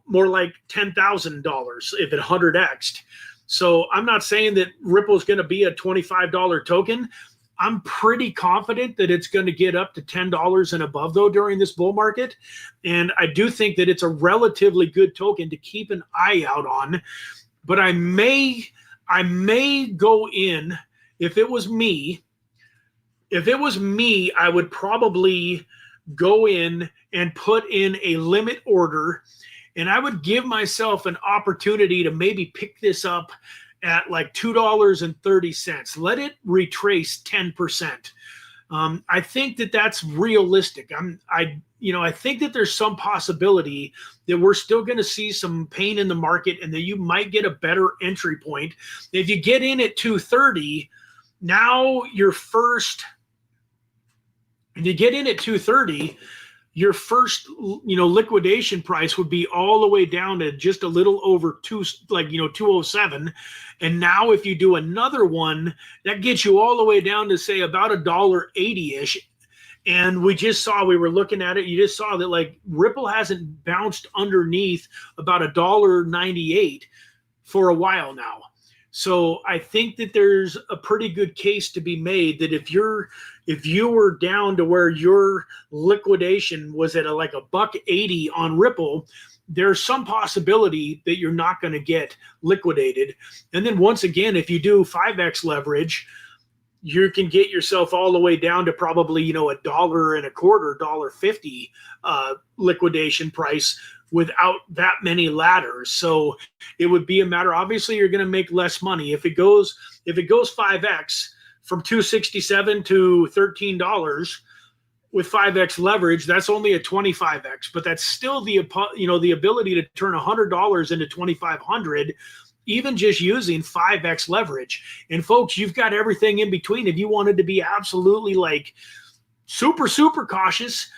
more like $10,000 if it 100x'd. So I'm not saying that Ripple is going to be a $25 token. I'm pretty confident that it's going to get up to $10 and above, though, during this bull market. And I do think that it's a relatively good token to keep an eye out on. But I may go in. If it was me, I would probably go in and put in a limit order, and I would give myself an opportunity to maybe pick this up at like $2.30. Let it retrace 10%. I think that that's realistic. I think that there's some possibility that we're still going to see some pain in the market, and that you might get a better entry point. If you get in at 230, now your first liquidation price would be all the way down to just a little over 207. And now if you do another one, that gets you all the way down to say about $1.80-ish. And we were looking at it. You just saw that like Ripple hasn't bounced underneath about $1.98 for a while now. So I think that there's a pretty good case to be made that if you were down to where your liquidation was at like $1.80 on Ripple, there's some possibility that you're not going to get liquidated. And then once again, if you do 5x leverage, you can get yourself all the way down to probably, $1.25, $1.50 liquidation price without that many ladders. So it would be a matter, obviously you're going to make less money. If it goes 5x from $267 to $13 with 5x leverage, that's only a 25x, but that's still the ability to turn $100 into 2,500, even just using 5x leverage. And folks, you've got everything in between. If you wanted to be absolutely like super, super cautious,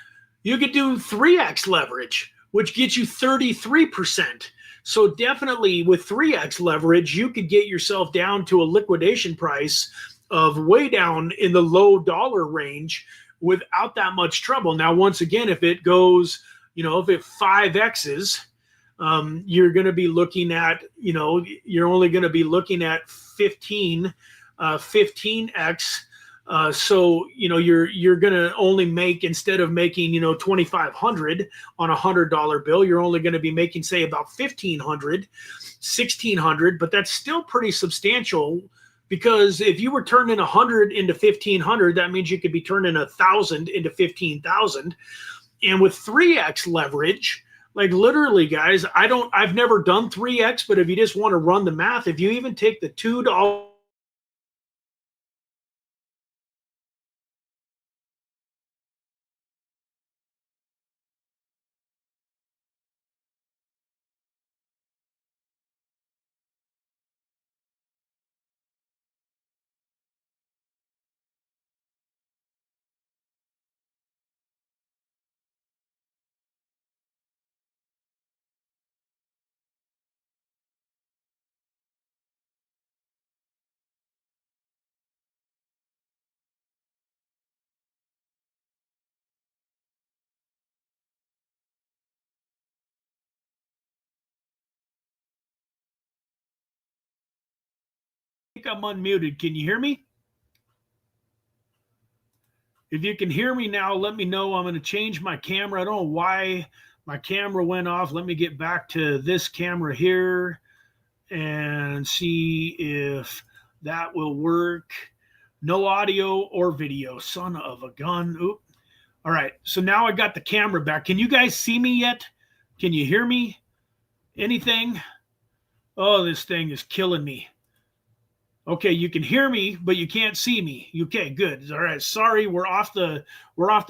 you could do 3x leverage, which gets you 33%. So definitely with 3x leverage, you could get yourself down to a liquidation price of way down in the low dollar range without that much trouble. Now, once again, if it goes, if it 5x's, you're going to be looking at, you're only going to be looking at 15x. So, you're going to only make, instead of making, 2,500 on $100 bill, you're only going to be making, say, about 1,500, 1,600, but that's still pretty substantial, because if you were turning 100 into 1,500, that means you could be turning 1,000 into 15,000. And with 3x leverage, like literally, guys, I've never done 3x, but if you just want to run the math, if you even take the $2 I'm unmuted. Can you hear me? If you can hear me now, let me know. I'm going to change my camera. I don't know why my camera went off. Let me get back to this camera here and see if that will work. No audio or video. Son of a gun. Oop. All right. So now I got the camera back. Can you guys see me yet? Can you hear me? Anything? Oh, this thing is killing me. Okay, you can hear me, but you can't see me. Okay, good. All right. Sorry, we're off the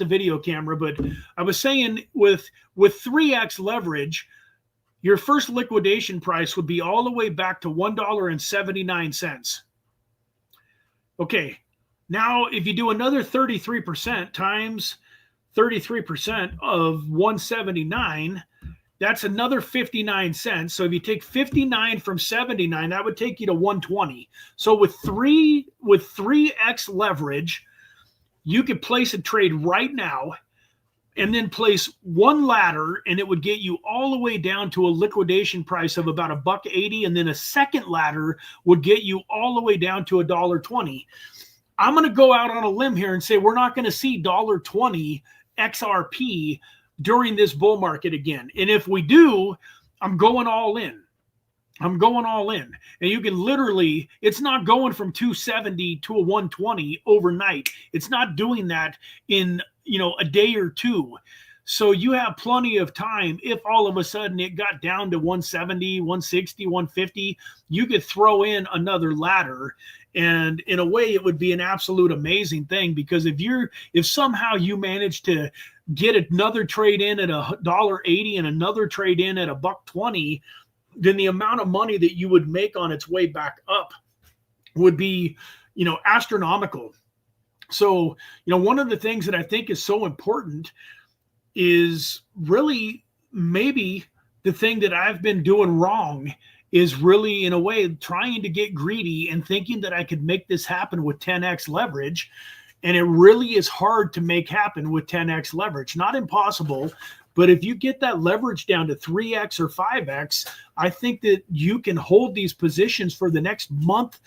video camera, but I was saying with 3x leverage, your first liquidation price would be all the way back to $1.79. Okay. Now, if you do another 33% times 33% of 179, that's another 59 cents. So if you take 59 from 79, that would take you to 120. So with 3x leverage, you could place a trade right now and then place one ladder, and it would get you all the way down to a liquidation price of about $1.80, and then a second ladder would get you all the way down to $1.20. I'm going to go out on a limb here and say we're not going to see $1.20 XRP during this bull market again. And if we do, I'm going all in. I'm going all in. And you can literally, it's not going from 270 to a 120 overnight. It's not doing that in, a day or two. So you have plenty of time. If all of a sudden it got down to 170, 160, 150, you could throw in another ladder. And in a way, it would be an absolute amazing thing, because if somehow you manage to get another trade in at $1.80 and another trade in at $1.20, then the amount of money that you would make on its way back up would be, astronomical. So, one of the things that I think is so important is really maybe the thing that I've been doing wrong is really, in a way, trying to get greedy and thinking that I could make this happen with 10x leverage. And it really is hard to make happen with 10x leverage. Not impossible, But if you get that leverage down to 3x or 5x, I think that you can hold these positions for the next month,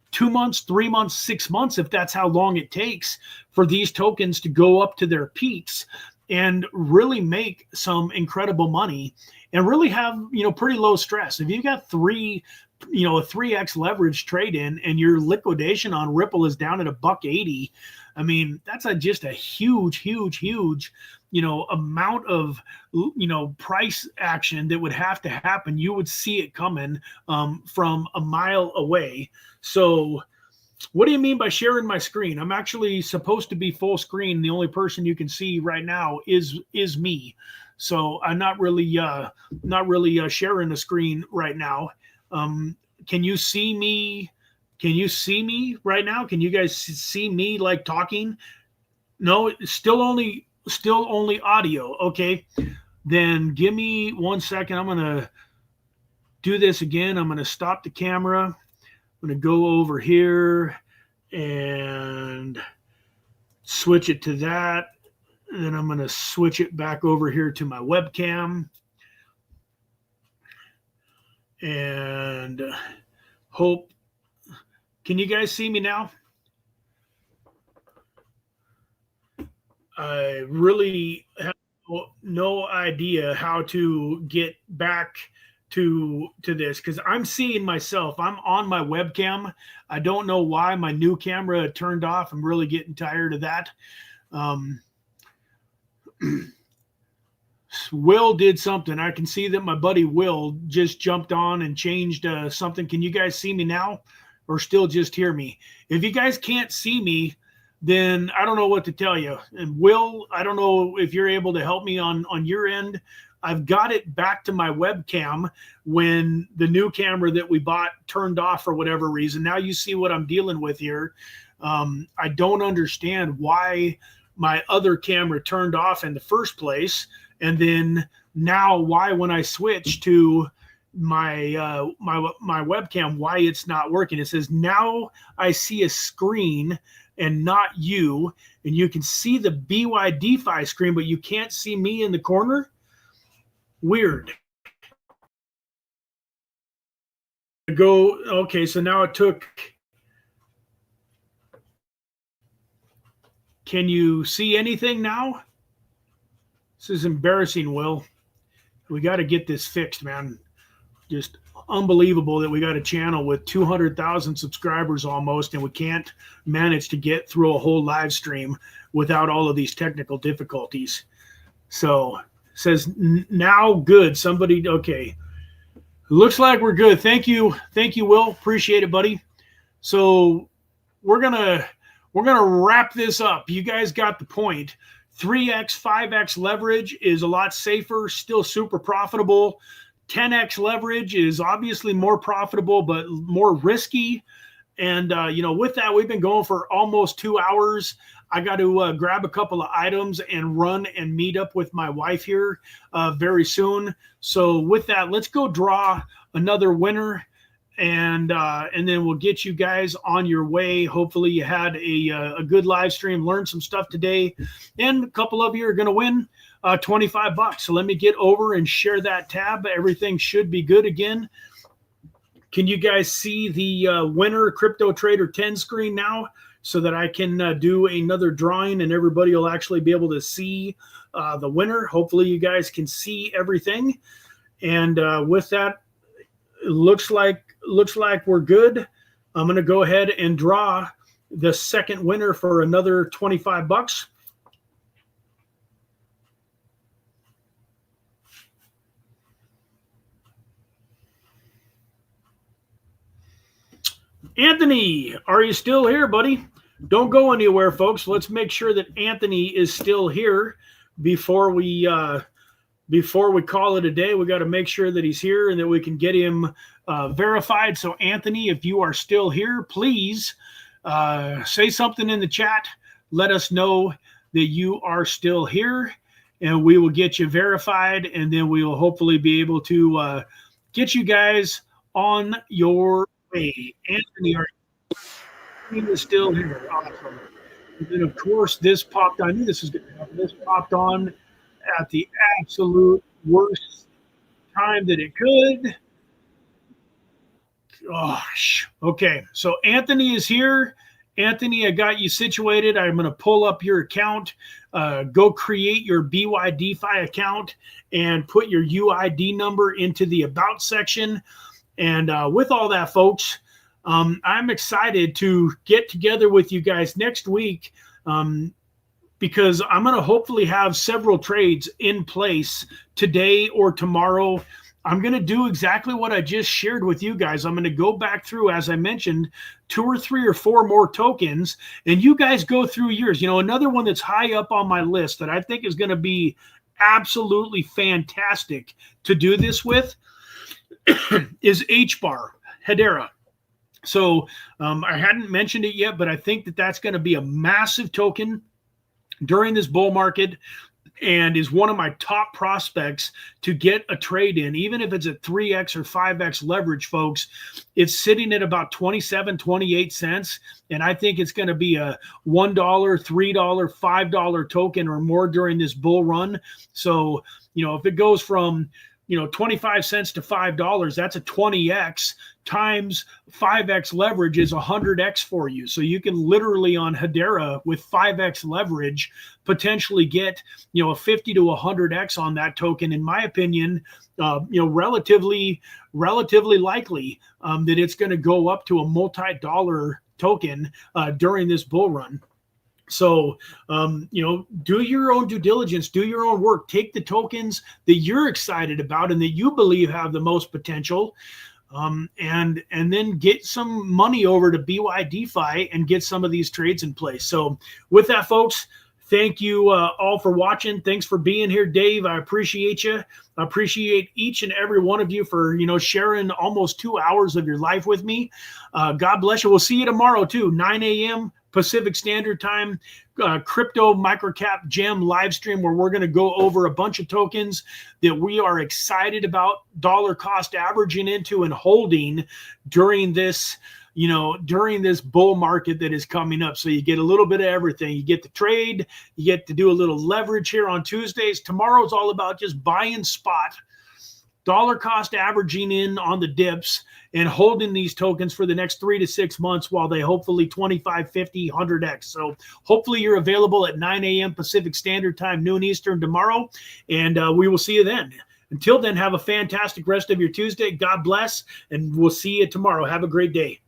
2 months, 3 months, 6 months, if that's how long it takes for these tokens to go up to their peaks and really make some incredible money and really have, pretty low stress. If you got a 3x leverage trade in and your liquidation on Ripple is down at $1.80, I mean, that's just a huge amount of price action that would have to happen. You would see it coming from a mile away. So what do you mean by sharing my screen? I'm actually supposed to be full screen. The only person you can see right now is me. So I'm not really sharing the screen right now. Can you see me? Can you see me right now? Can you guys see me like talking? No, it's still only audio. Okay. Then give me 1 second. I'm going to do this again. I'm going to stop the camera. I'm going to go over here and switch it to that. And then I'm going to switch it back over here to my webcam. And hope, can you guys see me now? I really have no idea how to get back to this because I'm seeing myself. I'm on my webcam. I don't know why my new camera turned off. I'm really getting tired of that. Will did something. I can see that my buddy Will just jumped on and changed something. Can you guys see me now or still just hear me? If you guys can't see me, then I don't know what to tell you. And Will, I don't know if you're able to help me on your end. I've got it back to my webcam when the new camera that we bought turned off for whatever reason. Now you see what I'm dealing with here. I don't understand why my other camera turned off in the first place. And then now why when I switch to my my webcam, why it's not working. It says now I see a screen and not you. And you can see the BYDFI screen, but you can't see me in the corner. Weird. Okay, so now it took. Can you see anything now? This is embarrassing, Will. We got to get this fixed, man. Just unbelievable that we got a channel with 200,000 subscribers almost, and we can't manage to get through a whole live stream without all of these technical difficulties. So it says now good. Somebody, okay. Looks like we're good. Thank you, Will. Appreciate it, buddy. So we're gonna wrap this up. You guys got the point. 3x, 5x leverage is a lot safer, still super profitable. 10x leverage is obviously more profitable, but more risky. And, with that, we've been going for almost 2 hours. I got to grab a couple of items and run and meet up with my wife here very soon. So with that, let's go draw another winner. And then we'll get you guys on your way. Hopefully you had a good live stream, learned some stuff today, and a couple of you are going to win $25. So let me get over and share that tab. Everything should be good again. Can you guys see the winner Crypto Trader 10 screen now so that I can do another drawing and everybody will actually be able to see the winner? Hopefully you guys can see everything. And with that, it looks like we're good. I'm going to go ahead and draw the second winner for another $25. Anthony, are you still here, buddy? Don't go anywhere, folks. Let's make sure that Anthony is still here before we call it a day. We got to make sure that he's here and that we can get him verified. So Anthony, if you are still here, please say something in the chat. Let us know that you are still here and we will get you verified. And then we will hopefully be able to get you guys on your way. Anthony, are you still here? Awesome. And then of course this popped on. I knew this was going to happen. This popped on at the absolute worst time that it could. Gosh. Okay. So Anthony is here. Anthony, I got you situated. I'm going to pull up your account. Go create your BYDFI account and put your UID number into the About section. And with all that, folks, I'm excited to get together with you guys next week because I'm going to hopefully have several trades in place today or tomorrow. I'm going to do exactly what I just shared with you guys. I'm going to go back through, as I mentioned, 2 or 3 or 4 more tokens, and you guys go through yours. You know, another one that's high up on my list that I think is going to be absolutely fantastic to do this with is HBAR, Hedera. So I hadn't mentioned it yet, but I think that that's going to be a massive token during this bull market, and is one of my top prospects to get a trade in, even if it's at 3x or 5x leverage, folks. It's sitting at about 27, 28 cents. And I think it's going to be a $1, $3, $5 token or more during this bull run. So, you know, if it goes from, 25 cents to $5, that's a 20x times 5x leverage is 100x for you. So you can literally on Hedera with 5x leverage potentially get, a 50 to 100x on that token. In my opinion, relatively likely that it's going to go up to a multi-dollar token during this bull run. So, do your own due diligence, do your own work, take the tokens that you're excited about and that you believe have the most potential, and then get some money over to BYDFI and get some of these trades in place. So with that, folks, thank you all for watching. Thanks for being here, Dave. I appreciate you. I appreciate each and every one of you for, sharing almost 2 hours of your life with me. God bless you. We'll see you tomorrow too, 9 a.m. Pacific Standard Time, crypto microcap gem live stream, where we're going to go over a bunch of tokens that we are excited about dollar cost averaging into and holding during this, during this bull market that is coming up. So you get a little bit of everything. You get the trade, you get to do a little leverage here on Tuesdays. Tomorrow's all about just buying spot, dollar cost averaging in on the dips and holding these tokens for the next 3 to 6 months while they hopefully 25, 50, 100x. So hopefully you're available at 9 a.m. Pacific Standard Time, noon Eastern tomorrow, and we will see you then. Until then, have a fantastic rest of your Tuesday. God bless, and we'll see you tomorrow. Have a great day.